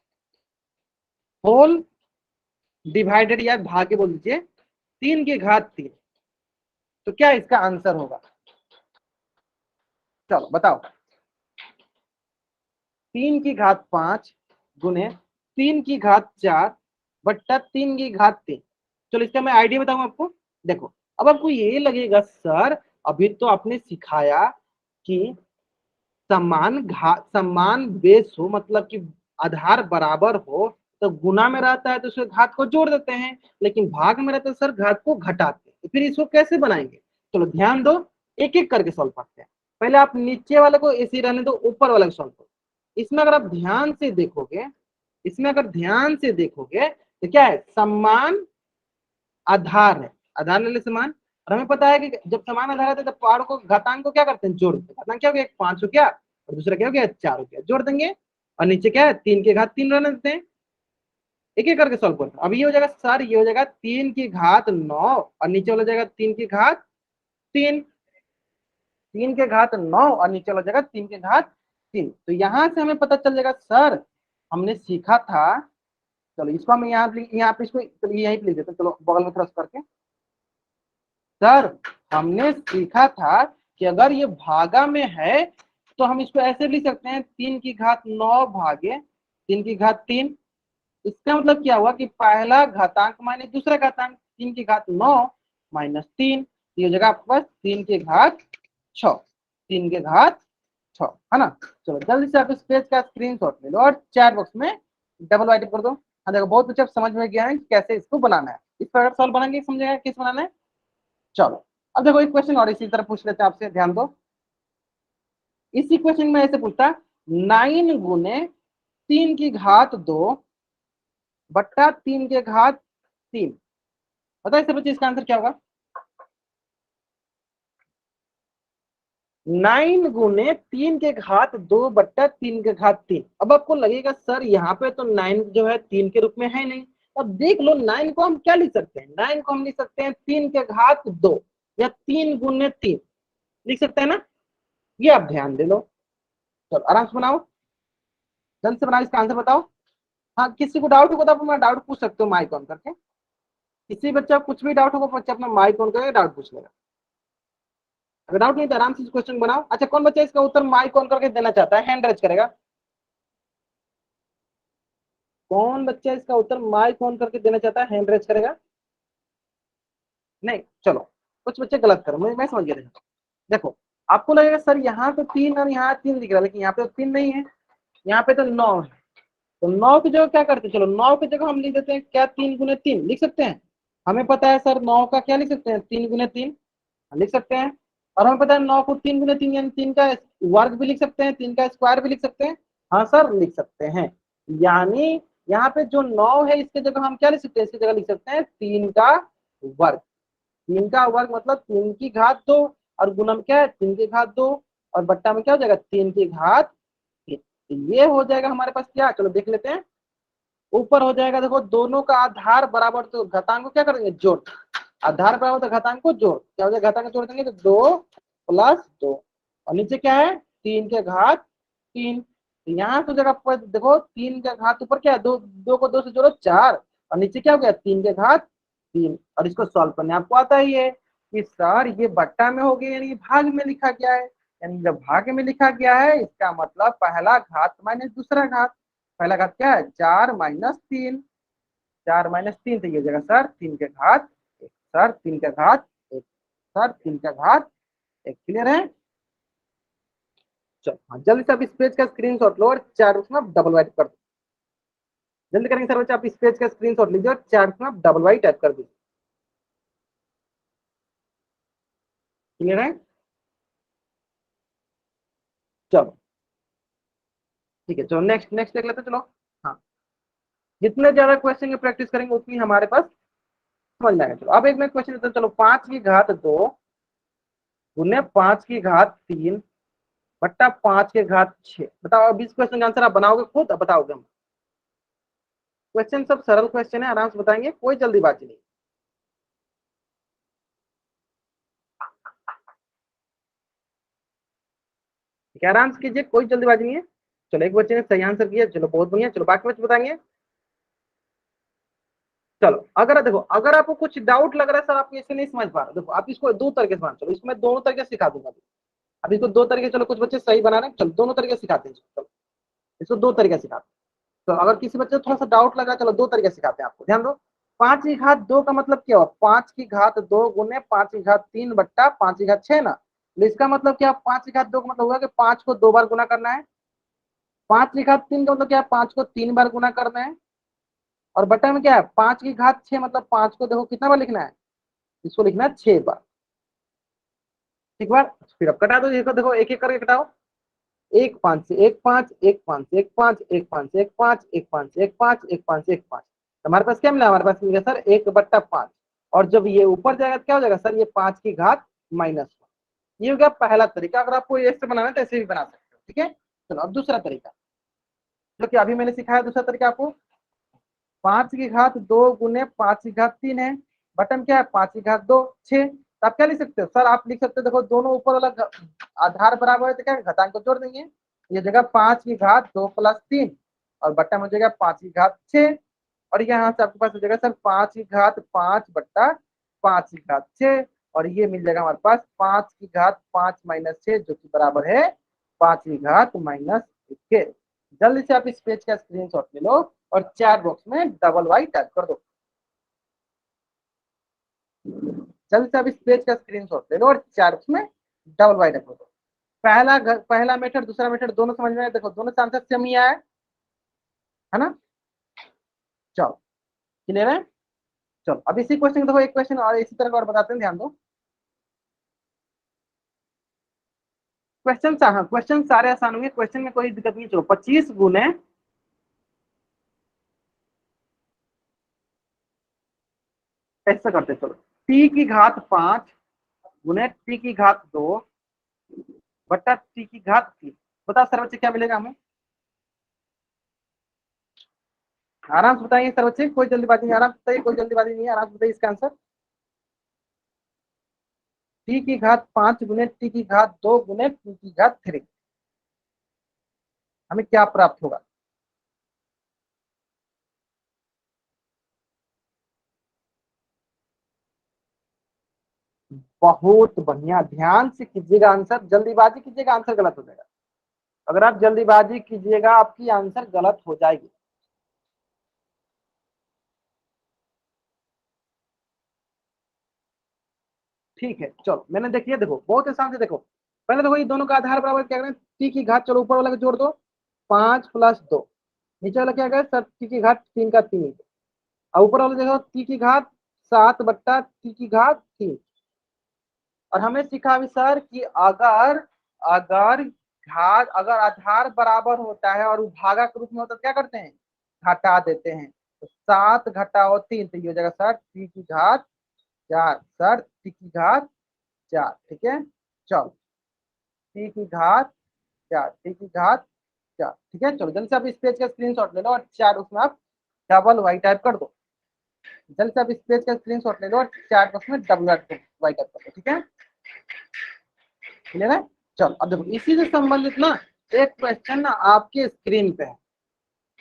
होल डिवाइडेड, या भागे बोल दीजिए, 3 की घात 3, तो क्या इसका आंसर होगा। चलो बताओ। 3 की घात 5 गुने 3 की घात 4 बट्टा 3 की घात 3। चलो इसका मैं आइडिया बताऊं आपको। देखो अब आपको ये लगेगा सर अभी तो आपने सिखाया कि समान बेस हो, मतलब कि आधार बराबर हो तो गुना में रहता है तो उसके घात को जोड़ देते हैं, लेकिन भाग में रहता है सर घात को घटाते हैं। तो फिर इसको कैसे बनाएंगे, चलो ध्यान दो, एक एक करके सॉल्व करते हैं। पहले आप नीचे वाले को ऐसे ही रहने दो, ऊपर वाले को सॉल्व करो। इसमें अगर आप ध्यान से देखोगे, इसमें अगर ध्यान से देखोगे तो क्या है, समान आधार है। आधार ले ले समान। और हमें पता है कि जब समान आधार है तो पहाड़ को घातांक को क्या करते हैं, जोड़ते हैं। घातांक क्या हो गया, 5 हो गया। और दूसरा क्या हो गया 4 हो गया, जोड़ देंगे और नीचे क्या है 3 की घात 3 रहने देते हैं, एक एक करके सॉल्व करते हैं। अब ये हो जाएगा सर, ये हो जाएगा 3 की घात 9 और नीचे वाला हो जाएगा 3 की घात 3, 3 के घात 9 और नीचे वाला हो जाएगा 3 के घात 3। तो यहां से हमें पता चल जाएगा सर हमने सीखा था, चलो इसको हम यहाँ पे इसको चलिए यहीं पे लिख देते हैं, चलो बगल में थोड़ा सा करके, सर हमने सीखा था कि अगर ये भागा में है तो हम इसको ऐसे लिख सकते हैं 3 की घात 9 भागे 3 की घात 3। इसका मतलब क्या हुआ कि पहला घातांक माइनस दूसरा घातांक, 3 की घात 9 माइनस 3, ये हो जाएगा आपके पास 3 की घात 6, 3 के घात 6 है ना। चलो जल्दी से आप इस पेज का स्क्रीनशॉट ले लो और चैट बॉक्स में डबल राइट कर दो। हाँ देखो बहुत कुछ अब समझ में गया है कि कैसे इसको बनाना है, इस पर सॉल्व बनाएंगे समझेगा किस बनाना है। चलो अब देखो एक क्वेश्चन और इसी तरह पूछ लेते हैं आपसे, ध्यान दो। इसी क्वेश्चन में ऐसे पूछता 9 गुने 3 की घात 2 बट्टा 3 के घात 3, पता है इससे बच्चे इसका आंसर क्या होगा? 9 गुने 3 के घात 2 बट्टा 3 के घात 3। अब आपको लगेगा सर यहाँ पे तो 9 जो है 3 के रूप में है नहीं, अब देख लो 9 को हम क्या लिख सकते हैं, 9 को हम लिख सकते हैं 3 के घात 2 या 3 गुने 3 लिख सकते हैं ना, ये आप ध्यान दे लो। चलो आराम से बनाओ, जल्द से बनाओ, इसका आंसर बताओ। हाँ किसी को डाउट होगा तो आप अपना डाउट पूछ सकते हो माइक ऑन करके, किसी बच्चा कुछ भी डाउट होगा बच्चा अपना माइक ऑन करके डाउट पूछ लेगा। अगर डाउट नहीं तो आराम से क्वेश्चन बनाओ। अच्छा कौन बच्चा इसका उत्तर माइक ऑन करके देना चाहता है, हैंड रेज करेगा। कौन बच्चा इसका उत्तर माइक ऑन करके देना चाहता है, हैंड रेज करेगा। नहीं चलो कुछ बच्चे गलत कर, मैं समझ गया। देखो आपको लगेगा सर यहाँ तो 3 और यहाँ 3 दिख रहा है, लेकिन यहाँ पे तो 3 नहीं है, यहाँ पे तो 9 है। तो 9 की जगह क्या करते हैं, चलो 9 की जगह हम लिख देते हैं क्या 3 गुने 3 लिख सकते हैं। हमें पता है सर 9 का क्या लिख सकते हैं 3 गुने 3 लिख सकते हैं, और हमें पता है 9 को 3 गुने 3 यानी 3 का वर्ग भी लिख सकते हैं, 3 का स्क्वायर भी लिख सकते हैं। हाँ सर लिख सकते हैं, यानी यहाँ पे जो 9 है इसके जगह हम क्या लिख सकते हैं, इसकी जगह लिख सकते हैं 3 का वर्ग। 3 का वर्ग मतलब 3 की घात 2 और गुणम क्या है 3 की घात 2 और बट्टा में क्या हो जाएगा 3 की घात 3। ये हो जाएगा हमारे पास क्या, चलो देख लेते हैं। ऊपर हो जाएगा देखो दोनों का आधार बराबर, तो घातांक को क्या करेंगे जोड़, आधार बराबर तो घातांक को जोड़, क्या हो जाएगा घातांक जोड़ देंगे तो 2 प्लस 2 और नीचे क्या है 3 के घात 3। यहाँ तो जगह देखो 3 के घात ऊपर क्या है 2, 2 को 2 से जोड़ो 4 और नीचे क्या हो गया 3 के घात 3। और इसको सॉल्व करने आपको आता ही है कि सर ये बट्टा में हो गया यानी भाग में लिखा गया है, यानी जब भाग में लिखा गया है इसका मतलब पहला घात माइनस दूसरा घात। पहला घात क्या है 4 माइनस 3, 4 माइनस 3 तो ये जगह सर 3 के घात 1, सर 3 के घात 1, सर 3 के घात 1। क्लियर है। चलो हाँ जल्दी से आप इस पेज का स्क्रीनशॉट लो और चार उसमें डबल वाइट कर दो। जल्दी करेंगे सर बच्चे, आप इस पेज का स्क्रीनशॉट लीजिए और चार उसमें डबल वाइट टाइप कर दीजिए। क्लियर है। चलो ठीक है, चलो नेक्स्ट नेक्स्ट देख लेते हैं। चलो हाँ जितने ज्यादा क्वेश्चन की प्रैक्टिस करेंगे उतनी हमारे पास समझ में आएगा। चलो अब एक मैं क्वेश्चन देता हूँ, चलो 5 की घात 2 गुने 5 की घात 3 बट्टा 5 के घात 6। बताओ अब इस क्वेश्चन का आंसर आप बनाओगे खुद, अब बताओगे हम। क्वेश्चन सब सरल क्वेश्चन है, आराम से बताएंगे, कोई जल्दीबाजी नहीं। ठीक है आराम से कीजिए, कोई जल्दीबाजी नहीं है। चलो एक बच्चे ने सही आंसर किया, चलो बहुत बढ़िया। चलो बाकी बच्चे बताएंगे। चलो अगर देखो अगर आपको कुछ डाउट लग रहा है सर आप इसे नहीं समझ पा रहे, देखो आप इसको दो तरीके से मान, चलो इसको मैं दोनों तरीके से सिखा दूंगा। अब इसको दो तरीके, चलो कुछ बच्चे सही बना रहे हैं, चलो दोनों तरीके सिखाते हैं। चलो इसको दो तरीके सिखाते हैं। तो अगर किसी बच्चे को थोड़ा सा डाउट लगा, चलो दो तरीके सिखाते हैं आपको, ध्यान दो। 5 की घात 2 का मतलब क्या हुआ 5 की घात 2 गुने 5 की घात 3 बट्टा 5 की घात 6 ना। तो इसका मतलब क्या 5 की घात 2 का मतलब हुआ कि 5 को 2 बार गुना करना है। 5 की घात 3 का मतलब क्या है 5 को 3 बार गुना करना है। और बट्टा में क्या है 5 की घात 6 मतलब 5 को देखो कितना बार लिखना है, इसको लिखना है 6 बार। ठीक बार फिर अब कटा दो, देखो देखो एक एक करके कटाओ। 1 5 से 1 5 1 5 1 5 1 5 1 5 1 5 1 5 1 5 1 5। हमारे पास क्या मिला, हमारे पास मिल गया सर 1/5। और जब ये ऊपर जाएगा तो क्या हो जाएगा सर ये 5 की घात -1। ये हो गया पहला तरीका। अगर आपको ऐसे बनाना है तो ऐसे भी बना सकते हो। ठीक है। चलो अब दूसरा तरीका, जो कि अभी मैंने सिखाया दूसरा तरीका आपको, 5 की घात 2 गुने 5 की घात 3 है, बटन क्या है 5 की घात 2 6। तो आप क्या लिख सकते हो सर, आप लिख सकते हो देखो दोनों ऊपर वाला आधार बराबर है तो क्या घातांक को जोड़ देंगे, ये जगह 5 की घात 2 प्लस 3 और बट्टा में हो जाएगा 5 की घात 6, और यहाँ से आपके पास हो जाएगा सर 5 की घात 5 बट्टा 5 की घात 6, और ये मिल जाएगा हमारे पास 5 की घात 5 - 6 जो कि बराबर है 5 की घात -1 के। जल्दी से आप इस पेज का स्क्रीनशॉट ले लो और चैट बॉक्स में डबल वाई टाइप कर दो। जल्दी से आप इस पेज का स्क्रीनशॉट ले लो और चैट बॉक्स में डबल वाई टाइप कर दो। पहला मेथड दूसरा मेथड दोनों समझ में आए, देखो दोनों से आंसर सेम ही आया है ना। चलो क्लियर है। चलो अब इसी क्वेश्चन देखो, एक क्वेश्चन और इसी तरह का और बताते हैं, ध्यान दो। क्वेश्चन सारे आसान होंगे, क्वेश्चन में कोई दिक्कत नहीं। चलो 25 गुने ऐसा करते, चलो t की घात 5 गुने t की घात 2 बट्टा t की घात 3। बताओ सर बच्चे क्या मिलेगा हमें, आराम से बताइए सर बच्चे, कोई जल्दीबाजी नहीं, आराम से बताइए, कोई जल्दीबाजी नहीं है, आराम से बताइए इसका आंसर। t की घात 5 गुने t की घात 2 गुने t की घात 3 हमें क्या प्राप्त होगा। बहुत बढ़िया, ध्यान से कीजिएगा आंसर, जल्दीबाजी कीजिएगा आंसर गलत हो जाएगा। अगर आप जल्दीबाजी कीजिएगा आपकी आंसर गलत हो जाएगी। ठीक है चलो मैंने देखिए, देखो बहुत आसान से देखो, पहले देखो ये दोनों का आधार बराबर क्या करें, t की घात, चलो ऊपर वाला को जोड़ दो 5 + 2, नीचे वाला क्या करें सर t की घात 3 का 3, और ऊपर वाला देखो t की घात 7 बट्टा t की घात 3। और हमें सीखा अभी सर कि अगर अगर अगर आधार बराबर होता है और भागा के रूप में होता है तो क्या करते हैं, घटा देते हैं। तो 7 घटाओ 3 तो ये हो जाएगा सर t की घात 4, सर t की घात 4, ठीक है। चलो t की घात 4 t की घात 4, ठीक है। चलो जल्दी से आप इस पेज का स्क्रीनशॉट ले लो और 4 उसमें आप डबल वाई टाइप कर दो। जल्दी से आप इस पेज का स्क्रीनशॉट ले लो और 4 उसमें डबल वाई टाइप कर दो, ठीक है। क्लियर है। चलो अब देखो इसी से संबंधित ना एक क्वेश्चन ना आपके स्क्रीन पे है,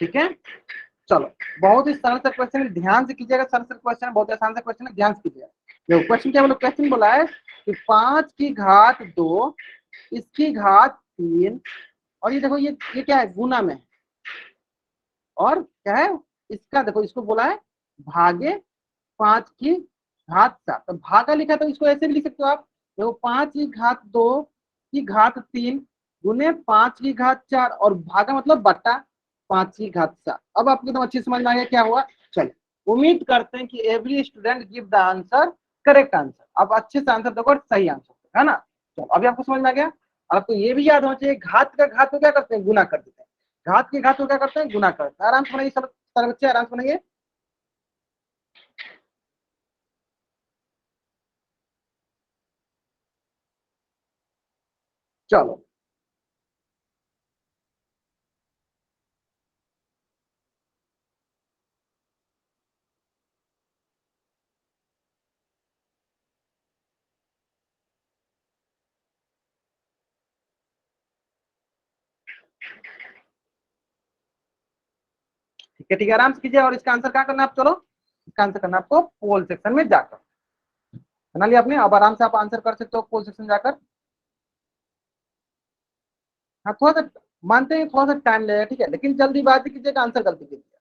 ठीक है। चलो बहुत ही सरल सा क्वेश्चन है, ध्यान से कीजिएगा, सरल सा क्वेश्चन है, बहुत आसान सा क्वेश्चन है, ध्यान से कीजिएगा। देखो क्वेश्चन क्या बोला, क्वेश्चन बोला है कि 5 की घात 2 इसकी घात 3, और ये देखो ये क्या है गुना में है, और क्या है इसका देखो इसको बोला है भागे 5 की घात 7, तो भागा लिखा तो इसको ऐसे भी लिख सकते हो आप, देखो 5 की घात 2 की घात 3 गुने 5 की घात 4 और भागा मतलब बट्टा 5 की घात 7। अब आपको एकदम अच्छी समझ में आ गया क्या हुआ। चलो उम्मीद करते हैं कि every student give the answer correct answer, अब अच्छे से आंसर देखो और सही आंसर है ना। चलो अभी आपको समझ में आ गया। और आपको ये भी याद होना चाहिए घात का घात को क्या करते हैं, गुना कर देते हैं, घात के घात को क्या करते हैं, गुना करते हैं। आराम से बनाइए सारे बच्चे, आराम से बनाइए। चलो ठीक है, ठीक है, आराम से कीजिए। और इसका आंसर क्या करना है आप, चलो इसका आंसर करना है आपको पोल सेक्शन में जाकर, बना लिया आपने। अब आराम से आप आंसर कर सकते हो पोल सेक्शन जाकर। हाँ थोड़ा सा मानते हैं, थोड़ा सा टाइम लगेगा, ठीक है, लेकिन जल्दीबाजी कीजिएगा, आंसर गलती कीजिएगा,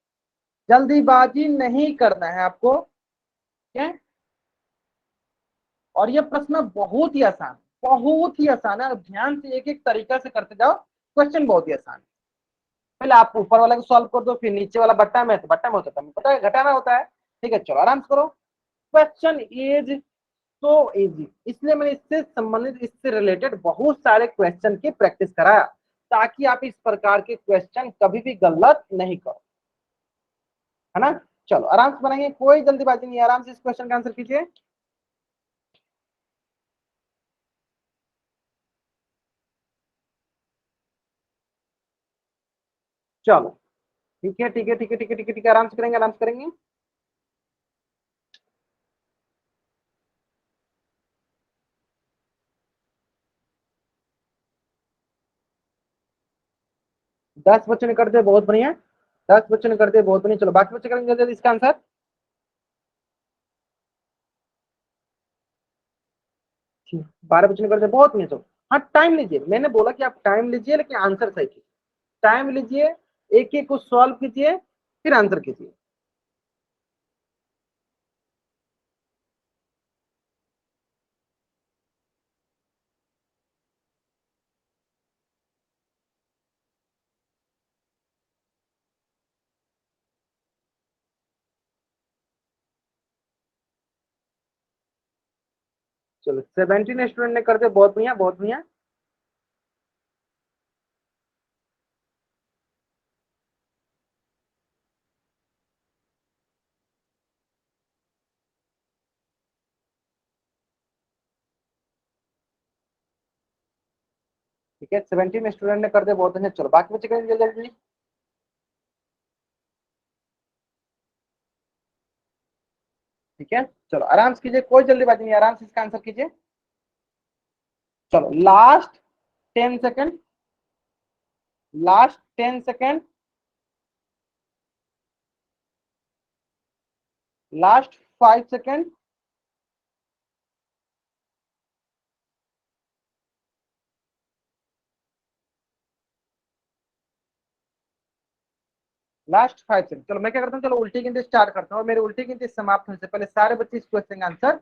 जल्दीबाजी नहीं करना है आपको, ठीक है। और ये प्रश्न बहुत ही आसान है, ध्यान से एक एक तरीका से करते जाओ, क्वेश्चन बहुत ही आसान है। पहले आप ऊपर वाला को सॉल्व कर दो, फिर नीचे वाला बट्टा में, तो बट्टा में होता है पता है घटाना होता है, ठीक है। चलो आराम से करो, क्वेश्चन इज सो इजी, इसलिए मैंने इससे संबंधित इससे रिलेटेड बहुत सारे क्वेश्चन की प्रैक्टिस कराया, ताकि आप इस प्रकार के क्वेश्चन कभी भी गलत नहीं करो, है ना। चलो आराम से बनाइए, कोई जल्दीबाजी नहीं है, आराम से इस क्वेश्चन का आंसर कीजिए। चलो ठीक है ठीक है ठीक है ठीक है ठीक है ठीक है, आराम से करेंगे आराम से करेंगे। दस बच्चों ने कर दिया, बहुत बढ़िया। 10 बच्चों ने कर दिया, बहुत बढ़िया। चलो बाकी बच्चे करेंगे जल्दी इसका आंसर। ठीक, 12 बच्चों ने कर दिया, बहुत बढ़िया। चलो हाँ टाइम लीजिए, मैंने बोला कि आप टाइम लीजिए लेकिन आंसर सही कीजिए। टाइम लीजिए, एक एक को सॉल्व कीजिए, फिर आंसर कीजिए। चलो 17 स्टूडेंट ने कर दिया, बहुत बढ़िया बहुत बढ़िया। ठीक है 17 स्टूडेंट ने कर दिया, बहुत बढ़िया। चलो बाकी बच्चे करेंगे जल्दी जल्दी। ठीक है चलो आराम से कीजिए, कोई जल्दीबाजी नहीं, आराम से इसका आंसर कीजिए। चलो last 10 second, last 10 second, last 5 second. Last 5 second. चलो मैं क्या करता हूँ, चलो उल्टी गिनती स्टार्ट करता हूँ, और मेरी उल्टी गिनती समाप्त होने से पहले सारे बच्चे इस क्वेश्चन का आंसर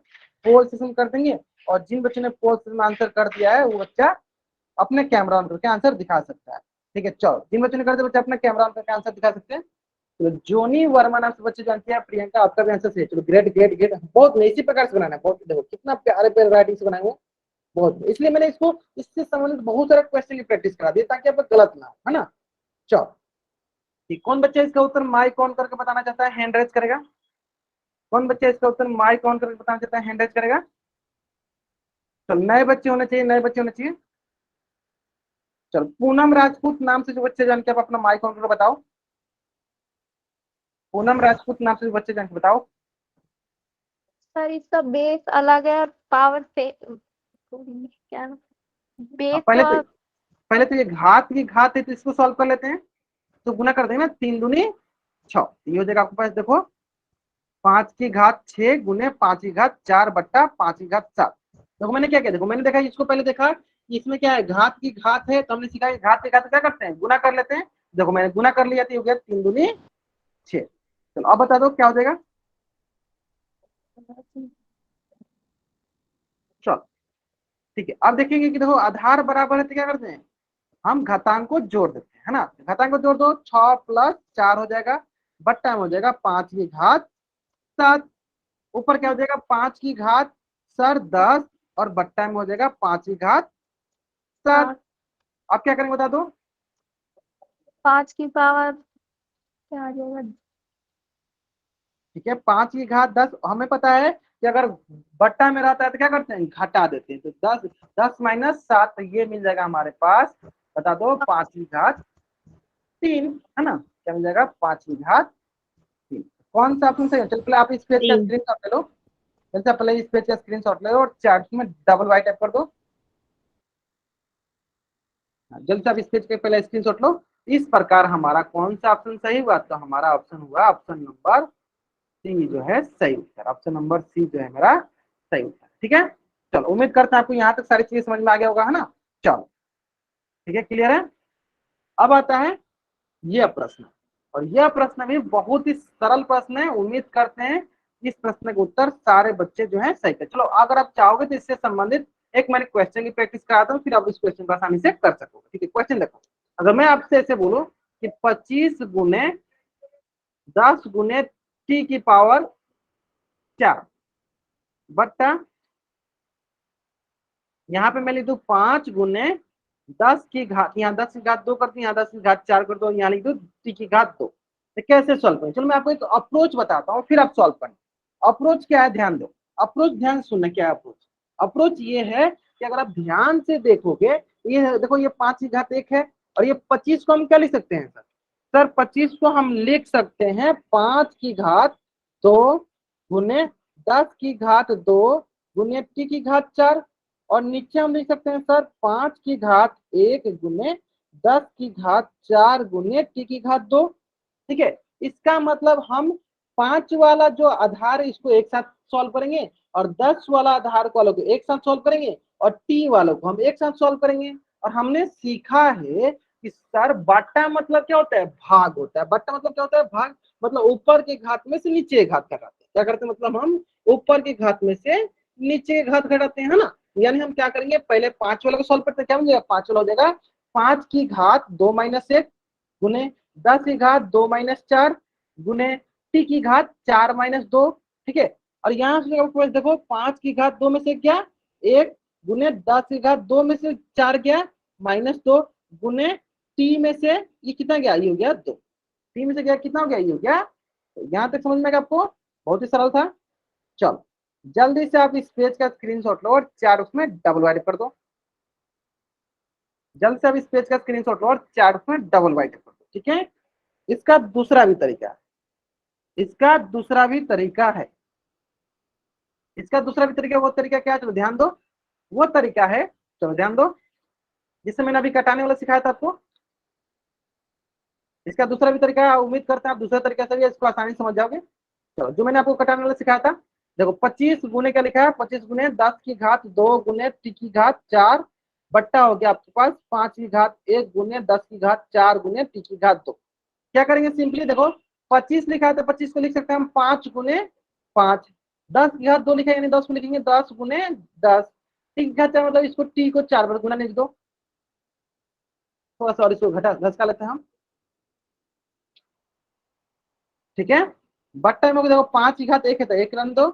पोल सेशन कर देंगे, और जिन बच्चों ने पोल सेशन में आंसर कर दिया है वो बच्चा अपने कैमरा ऑन करके आंसर दिखा सकता है। ठीक है चलो, जिन बच्चों ने कर दिया बच्चे अपना कैमरा ऑन करके आंसर दिखा सकते हैं। तो जोनी वर्मा नाम से बच्चे जानते हैं, प्रियंका आपका भी आंसर सही है। चलो ग्रेट ग्रेट ग्रेट, बहुत नहीं इसी प्रकार से बनाना है, बहुत देखो कितना प्यारे प्यारे राइटिंग से बनाए हुए, बहुत। इसलिए मैंने इसको इससे संबंधित बहुत सारे क्वेश्चन की प्रैक्टिस करा दी ताकि आपको गलत ना हो, है ना। चलो ठीक, कौन बच्चा इसका उत्तर माइक ऑन करके बताना चाहता है, हैंड रेज करेगा। कौन बच्चा इसका उत्तर माइक ऑन करके बताना चाहता है, हैंड रेज करेगा। चलो नए बच्चे होने चाहिए, नए बच्चे होने चाहिए। चलो पूनम राजपूत नाम से जो बच्चे जान के आप अपना माइक ऑन करके बताओ। पूनम राजपूत नाम से जो बच्चे जान के बताओ।
सर इसका बेस अलग है और पावर से क्या बेस
पहले तो
और
पहले तो ये घात की घात है, तो इसको सॉल्व कर लेते हैं। तो गुना कर देंगे ना, 3 दूनी 6, ये हो जाएगा आपके पास देखो 5 की घात 6 गुने 5 की घात 4 बट्टा 5 की घात 7। देखो मैंने क्या किया, देखो मैंने देखा इसको पहले देखा कि इसमें क्या है, घात की घात है, तो हमने सीखा कि घात की घात क्या करते हैं, गुना कर लेते हैं। देखो मैंने गुना कर लिया, तो ये हो गया 3 दूनी 6। चलो अब बता दो क्या हो जाएगा। चलो ठीक है, अब देखेंगे कि देखो आधार बराबर है तो क्या करते हैं, हम घातांक को जोड़ देते हैं, है ना। घातांक को जोड़ दो, 6 + 4 हो जाएगा, बट्टा में हो जाएगा 5 की घात 7। ऊपर क्या हो जाएगा 5 की घात 10, और बट्टा में हो जाएगा 5 की घात 7। अब क्या करेंगे बता दो।
5 की पावर क्या आ जाएगा,
ठीक है 5 की घात 10, हमें पता है कि अगर बट्टा में रहता है तो क्या करते हैं, घटा देते हैं। तो 10 - 7 तो ये मिल जाएगा हमारे पास, बता दो 5 की घात 3, है ना। क्या मिल जाएगा 5 की घात 3। कौन सा ऑप्शन सही है, चलो पहले आप इस पेज का
3।
स्क्रीनशॉट ले लो। जैसे पहले इस पेज का स्क्रीनशॉट ले लो और चार्ट में डबल वाइट टाइप कर दो। जल्दी से आप इस पेज के पहले स्क्रीनशॉट लो। इस प्रकार हमारा कौन सा ऑप्शन सही हुआ, तो हमारा ऑप्शन हुआ ऑप्शन नंबर सी जो है सही उत्तर। ऑप्शन नंबर सी जो है मेरा सही उत्तर। ठीक है चलो, उम्मीद करते हैं आपको यहाँ तक सारी चीजें समझ में आ गया होगा, है ना। चलो ठीक है, क्लियर है। अब आता है यह प्रश्न, और यह प्रश्न भी बहुत ही सरल प्रश्न है। उम्मीद करते हैं इस प्रश्न का उत्तर सारे बच्चे जो है सही कर। चलो अगर आप चाहोगे तो इससे संबंधित एक मैंने क्वेश्चन की प्रैक्टिस कराता हूँ, फिर आप इस क्वेश्चन को आसानी से कर सकोगे। ठीक है क्वेश्चन देखो, अगर मैं आपसे ऐसे बोलूं कि 25 गुने 10 गुने टी की पावर 4 बट्टा, यहाँ पे मैं लिख दू 5 गुने 10 की घात, यहाँ 10 की घात 2 कर दो, यहाँ 10 की घात 4 कर दो, यहाँ लिख दो टी की घात 2। तो कैसे सॉल्व करें, चलो मैं आपको एक अप्रोच बताता हूँ, फिर आप सॉल्व करें। अप्रोच क्या है, ध्यान दो। अप्रोच ध्यान सुनना क्या है अप्रोच। अप्रोच ये है कि अगर आप ध्यान से देखोगे, ये देखो ये 5 की घात 1 है, और ये 25 को हम क्या लिख सकते हैं सर, सर 25 को हम लिख सकते हैं 5 की घात 2 गुने 10 की घात 2 गुने टी की घात 4, और नीचे हम लिख सकते हैं सर 5 की घात 1 गुने 10 की घात 4 गुने टी की घात 2। ठीक है, इसका मतलब हम 5 वाला जो आधार है इसको एक साथ सॉल्व करेंगे, और 10 वाला आधार वालों को एक साथ सॉल्व करेंगे, और टी वालों को हम एक साथ सॉल्व करेंगे। और हमने सीखा है कि सर बट्टा मतलब क्या होता है, भाग होता है। बट्टा मतलब क्या होता है, भाग। मतलब ऊपर के घात में से नीचे के घात घटाते हैं। क्या करते हैं, मतलब हम ऊपर के घात में से नीचे के घात घटाते हैं, है ना। यानी हम क्या करेंगे, पहले 5 वाले को सॉल्व करते हैं। क्या मिलेगा, 5 वाला हो जाएगा 5 की घात 2 माइनस 1 गुने 10 की घात 2 माइनस 4 गुने टी की घात 4 माइनस 2। ठीक है, और यहाँ से देखो 5 की घात 2 में से क्या 1 गुने 10 की घात 2 में से 4 क्या -2 गुने टी में से ये कितना गया, ये हो गया 2। टी में से गया कितना हो गया, ये हो गया। तो यहाँ तक समझ में आएगा आपको, बहुत ही सरल था। चलो जल्दी से आप इस पेज का स्क्रीनशॉट लो और 4 उसमें डबल वाइड कर दो। जल्द से आप इस पेज का स्क्रीनशॉट लो और 4 उसमें डबल वाइड कर दो। ठीक है, इसका दूसरा भी तरीका है, इसका दूसरा भी तरीका है, इसका दूसरा भी तरीका। वो तरीका क्या है, चलो ध्यान दो। वो तरीका है, चलो ध्यान दो, जिससे मैंने अभी कटाने वाला सिखाया था आपको। इसका दूसरा भी तरीका है, उम्मीद करते हैं आप दूसरा तरीका से भी इसको आसानी समझ जाओगे। चलो जो मैंने आपको कटाने वाला सिखाया था, देखो 25 गुने क्या लिखा है, 25 गुने 10 की घात 2 गुने टी की घात 4 बट्टा हो गया आपके पास 5 की घात 1 गुने 10 की घात 4 गुने टी की घात 2। क्या करेंगे, सिंपली देखो 25 लिखा है तो 25 को लिख सकते हैं हम 5 गुने 5। 10 की घात 2 लिखा है यानी 10 को लिखेंगे 10 गुने 10। टी की घात 4 मतलब इसको टी को 4 बार गुना लिख दो। थोड़ा सा और इसको घटा घस का लेते हैं हम। ठीक है, बट्टा में देखो 5 की घात 1 है तो 1 रन दो,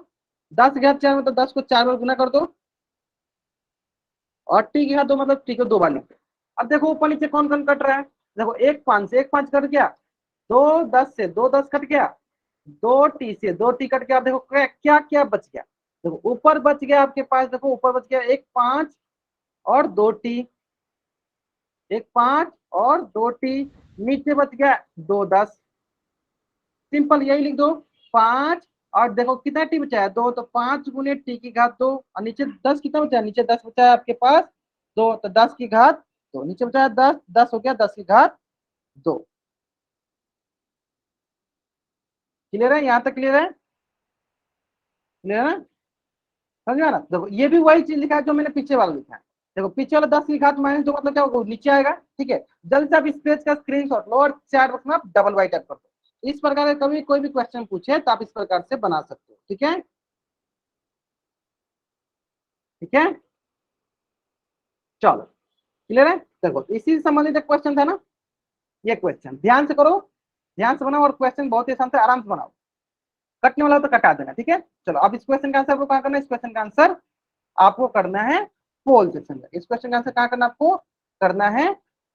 10 की घात 4 मतलब 10 को 4 बार गुना कर दो, और टी की घात 2 मतलब टी को 2 बार लिख दो। अब देखो ऊपर नीचे कौन कौन कट रहा है, देखो 1 5 से 1 5 कट गया, 2 10 से 2 10 कट गया, 2 टी से 2 टी कट गया। देखो क्या क्या क्या बच गया, देखो ऊपर बच गया आपके पास, देखो ऊपर बच गया 1 5 और 2 टी, 1 5 और 2 टी, नीचे बच गया 2 10। सिंपल यही लिख दो 5, और देखो कितना टी बचा है 2, तो 5 गुने टी की घात 2, और नीचे 10 कितना बचा है, नीचे 10 बचा है आपके पास 2, तो 10 की घात 2, नीचे बचा है 10, 10 हो गया 10 की घात 2। क्लियर है, यहाँ तक क्लियर है, क्लियर है, समझ में ना। देखो ये भी वही चीज लिखा है जो मैंने पीछे वाला लिखा है। देखो पीछे वाला 10 की घात -2 मतलब क्या होगा, नीचे आएगा। ठीक है, जल्द से आप इस पेज का स्क्रीनशॉट लो और 4 बॉक्स में आप डबल वाइट कर दो। इस प्रकार का कभी कोई भी क्वेश्चन पूछे तो आप इस प्रकार से बना सकते हो। ठीक है, ठीक है, चलो क्लियर है। देखो इसी से संबंधित एक क्वेश्चन था ना, ये क्वेश्चन ध्यान से करो, ध्यान से बनाओ, और क्वेश्चन बहुत ही आसान से आराम से बनाओ। कटने वाला हो तो कटा देना। ठीक है, चलो अब इस क्वेश्चन का आंसर आपको कहाँ करना है, इस क्वेश्चन का आंसर आपको करना है पोल सेक्शन में। इस क्वेश्चन का आंसर कहाँ करना आपको करना है,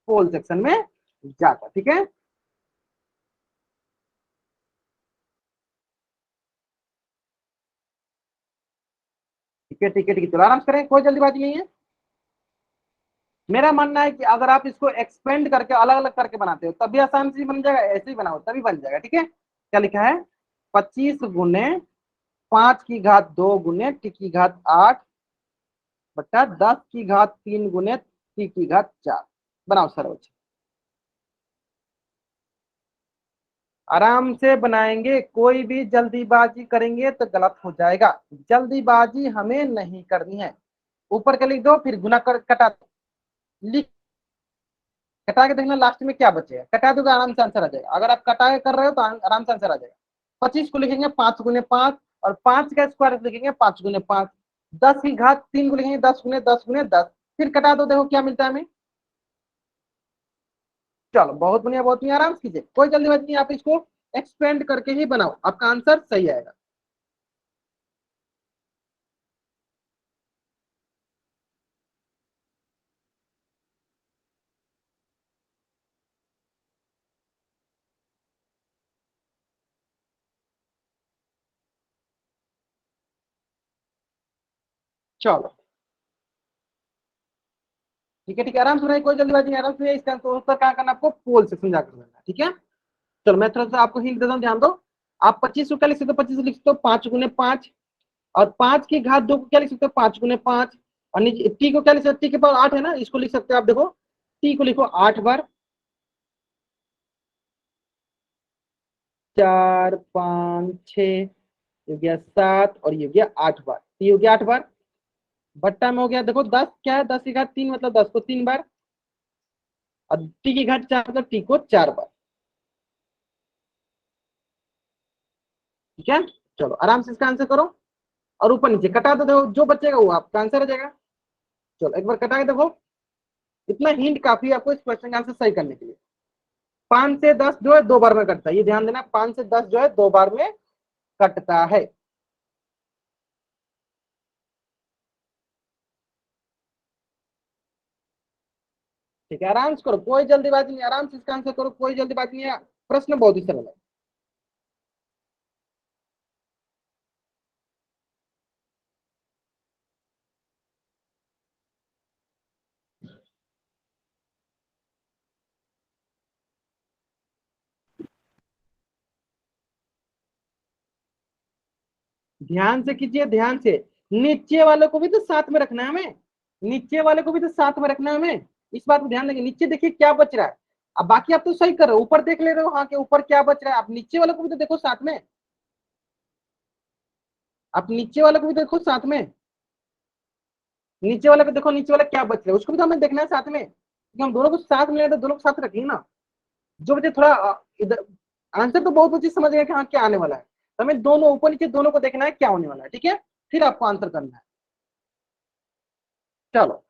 पोल सेक्शन में जाकर। ठीक है, ठीक है, ठीक है, ठीक है, चलो आराम से करें, कोई जल्दीबाजी नहीं है। मेरा मानना है कि अगर आप इसको एक्सपेंड करके अलग अलग करके बनाते हो तभी आसान से बन जाएगा, ऐसे ही बनाओ तभी बन जाएगा। ठीक है, क्या लिखा है, 25 गुने 5 की घात 2 गुने टी की घात 8 बट्टा 10 की घात 3 गुने टी की घात 4। बनाओ सर, आराम से बनाएंगे, कोई भी जल्दीबाजी करेंगे तो गलत हो जाएगा। जल्दीबाजी हमें नहीं करनी है। ऊपर का लिख दो फिर गुना कर कटा दो, लिख कटा के देखना लास्ट में क्या बचेगा, कटा दो तो आराम से आंसर आ जाएगा। अगर आप कटा के कर रहे हो तो आराम से आंसर आ जाएगा। 25 को लिखेंगे 5 गुने 5, और 5 का स्क्वायर लिखेंगे 5 गुने 5। 10 की घात 3 को लिखेंगे 10 गुने 10 गुने 10, फिर कटा दो, देखो क्या मिलता है हमें। चलो बहुत बढ़िया, बहुत बढ़िया, आराम से कीजिए, कोई जल्दीबाजी नहीं। आप इसको एक्सपेंड करके ही बनाओ, आपका आंसर सही आएगा। चलो ठीक है, ठीक है, आराम से रहिए, कोई जल्दीबाजी नहीं, आराम से। इसका आंसर कहाँ करना आपको पोल सेक्शन जाकर करना। ठीक है, चलो मैं थोड़ा सा आपको हिंट देता हूँ, ध्यान दो। आप 25 को क्या लिख सकते हो, 25 लिख सकते हो 5 गुने 5, और 5 की घात 2 को क्या लिख सकते हो, 5 गुने 5, और टी को क्या लिख सकते हो, टी के पावर 8 है ना, इसको लिख सकते हो आप, देखो टी को लिखो 8 बार, 4 5 6, ये हो गया 7, और ये हो गया 8 बार, ये हो गया 8 बार। भट्टा में हो गया, देखो 10 क्या है, 10 की घात 3 मतलब 10 को 3 बार, और टी की घात 4 मतलब टी को 4 बार। ठीक है, चलो आराम से इसका आंसर करो, और ऊपर नीचे कटा दो, देखो जो बचेगा वो आपका आंसर हो जाएगा। चलो एक बार कटा के देखो, इतना हिंट काफी है आपको इस क्वेश्चन का आंसर सही करने के लिए। 5 से 10 जो है 2 बार में कटता है, ये ध्यान देना, 5 से 10 जो है 2 बार में कटता है। ठीक है, आराम से करो, कोई जल्दीबाजी नहीं, आराम से इसका आंसर करो, कोई जल्दीबाजी नहीं है, प्रश्न बहुत ही सरल है। ध्यान से कीजिए, ध्यान से, नीचे वाले को भी तो साथ में रखना है हमें, नीचे वाले को भी तो साथ में रखना है हमें, इस बात को ध्यान देंगे। नीचे देखिए क्या बच रहा है, अब बाकी आप तो सही कर रहे हो, ऊपर देख ले रहे हो, हाँ के ऊपर क्या बच रहा है, आप नीचे वाले को भी तो देखो साथ में, आप नीचे वाले को भी देखो साथ में, नीचे वाले को देखो, नीचे वाला क्या बच रहा है उसको भी तो हमें देखना है साथ में, क्योंकि हम दोनों को साथ में तो दोनों को साथ रखेंगे ना। जो बच्चे थोड़ा इधर, आंसर तो बहुत बच्चे समझ गए कि हाँ क्या आने वाला है, तो हमें दोनों ऊपर नीचे दोनों को देखना है क्या होने वाला है, ठीक है, फिर आपको आंसर करना है। चलो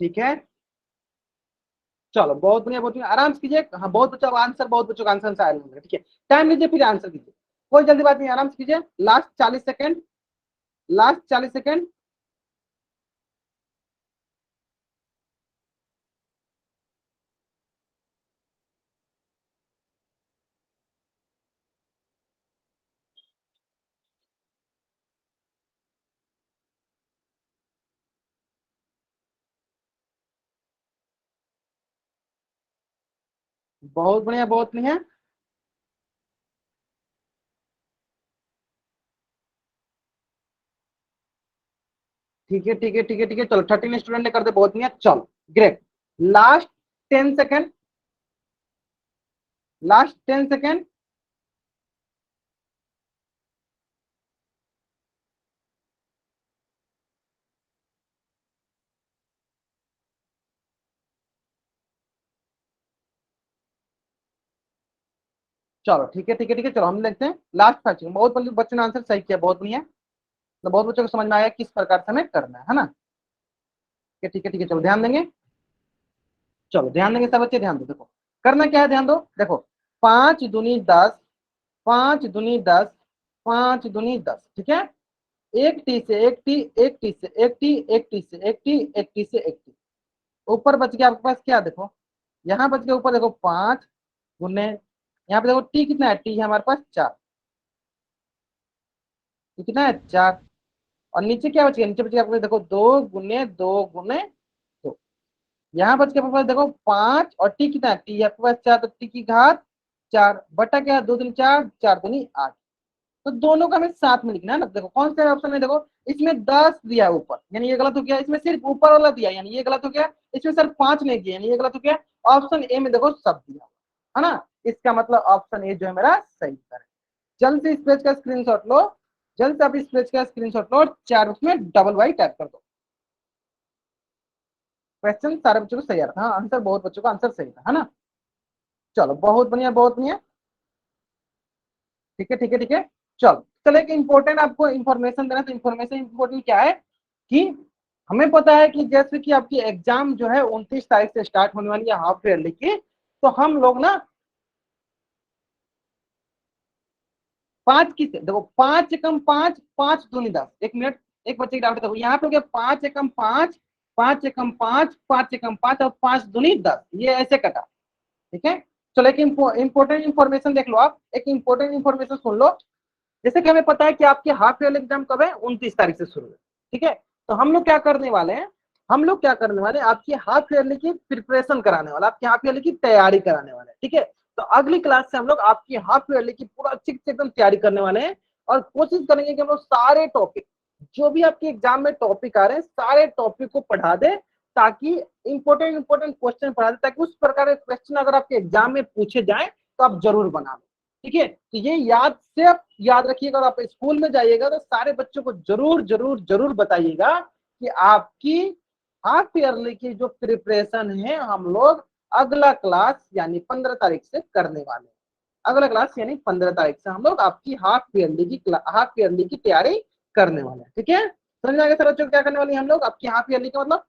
ठीक है, चलो बहुत बढ़िया, बहुत बढ़िया, आराम से कीजिए, हाँ बहुत बच्चों का आंसर, बहुत बच्चों का आंसर आया होंगे, ठीक है, टाइम लीजिए फिर आंसर कीजिए, कोई जल्दी बात नहीं, आराम से कीजिए, लास्ट 40 सेकंड, लास्ट 40 सेकंड। बहुत बढ़िया, बहुत बढ़िया, ठीक है ठीक है ठीक है ठीक है, चलो 13 स्टूडेंट ने कर दे, बहुत बढ़िया, चलो great, last 10 second, last 10 second. चलो ठीक है ठीक है ठीक है, चलो हम देखते हैं लास्ट 5 सेकंड, बहुत बच्चों ने आंसर सही किया, बहुत बढ़िया, तो बहुत बच्चों को समझ में आया किस प्रकार से हमें करना है ना। ठीक है ठीक है ठीक है, चलो ध्यान देंगे, चलो ध्यान देंगे सब बच्चे, ध्यान दो, देखो करना क्या है, ध्यान दो, देखो 5 दूनी 10, 5 दूनी 10, 5 दूनी 10, ठीक है, एक टी से एक टी, एक टी से एक टी, एक टी से एक टी, एक टी से एक टी, ऊपर बच गया आपके पास क्या, देखो यहाँ बच गया ऊपर, देखो 5 गुने, यहाँ पे देखो टी कितना है, टी है हमारे पास 4, कितना है 4, और नीचे क्या बच गया, नीचे बच गया आपको देखो 2 गुने 2 गुने 2, यहाँ बच गया आपके पास देखो 5, और टी कितना है, टी आपके पास 4, तो टी की घात 4 बटा क्या, 2 दूनी 4, 4 दूनी 8, तो दोनों का हमें साथ में लिखना है ना। देखो कौन सा ऑप्शन है, देखो इसमें 10 दिया है ऊपर, यानी ये गलत हो गया, इसमें सिर्फ ऊपर वाला दिया यानी ये गलत हो गया, इसमें सिर्फ 5 नहीं दिया यानी ये गलत हो गया, ऑप्शन ए में देखो सब दिया है ना, इसका मतलब ऑप्शन ए जो है मेरा सही उत्तर है। जल्द से इस पेज का स्क्रीनशॉट लो, जल्द से आप इस पेज का स्क्रीनशॉट लो और 4 उसमें डबल वाई टाइप कर दो। क्वेश्चन सारे बच्चों को सही आ रहा था, आंसर बहुत बच्चों का आंसर सही था, है ना। चलो बहुत बढ़िया, बहुत बढ़िया, ठीक है ठीक है ठीक है, चलो चलो एक इंपॉर्टेंट आपको इन्फॉर्मेशन देना, तो इन्फॉर्मेशन इंपॉर्टेंट क्या है कि हमें पता है कि जैसे कि आपकी एग्जाम जो है 29 तारीख से स्टार्ट होने वाली है हाफ ईयरली की, तो हम लोग ना 5 किसे, देखो 5 एकम 5, 5 दूनी 10। एक मिनट, एक बच्चे की डाउट देखो, यहाँ पे हो गया 5 एकम 5, 5 एकम 5, 5 एकम 5 और 5 दूनी 10, ये ऐसे कटा। ठीक है, चलो एक इंपॉर्टेंट इंफॉर्मेशन देख लो आप, एक इंपॉर्टेंट इंफॉर्मेशन सुन लो। जैसे कि हमें पता है कि आपके हाफ ईयरली एग्जाम कब है, 29 तारीख से शुरू है। ठीक है, तो हम लोग क्या करने वाले हैं, हम लोग क्या करने वाले हैं, आपकी हाफ ईयरली की प्रिपरेशन कराने वाले, आपकी हाफ ईयरली की तैयारी कराने वाले हैं। ठीक है, तो अगली क्लास से हम लोग आपकी हाफ ईयरली की पूरा अच्छे से एकदम तैयारी करने वाले हैं और कोशिश करेंगे कि हम लोग सारे टॉपिक, जो भी आपके एग्जाम में टॉपिक आ रहे हैं, सारे टॉपिक को पढ़ा दे, ताकि इंपॉर्टेंट क्वेश्चन पढ़ा दे, ताकि उस प्रकार के क्वेश्चन अगर आपके एग्जाम में पूछे जाए तो आप जरूर बना लो। ठीक है, तो ये याद रखिएगा, और आप स्कूल में जाइएगा तो सारे बच्चों को जरूर जरूर जरूर बताइएगा कि आपकी हाफ ईयरली की जो प्रिपरेशन है हम लोग अगला क्लास यानी 15 तारीख से करने वाले हैं। अगला क्लास यानी 15 तारीख से हम लोग आपकी हाफ ईयरली की तैयारी करने वाले हैं। ठीक है, समझ आ गया सर बच्चों क्या करने वाले हैं हम लोग, आपकी हाफ ईयरली का मतलब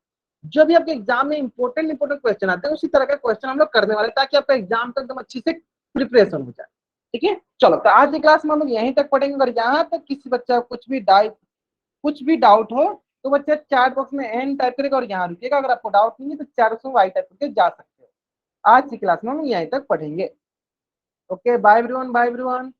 जो भी आपके एग्जाम में इंपॉर्टेंट क्वेश्चन आते हैं उसी तरह का क्वेश्चन हम लोग करने वाले हैं, ताकि आपका एग्जाम का एकदम अच्छी से प्रिपरेशन हो जाए। ठीक है, चलो तो आज की क्लास में हम लोग यहीं तक पढ़ेंगे। अगर यहाँ तक किसी बच्चा कुछ भी डाउट हो तो बच्चा चैट बॉक्स में एन टाइप करेगा और यहाँ रुकेगा। अगर आपको डाउट नहीं है तो चैट बॉक्स में वाई टाइप करके जा सकते हो। आज की क्लास में हम यहीं तक पढ़ेंगे। Okay, bye everyone, bye everyone.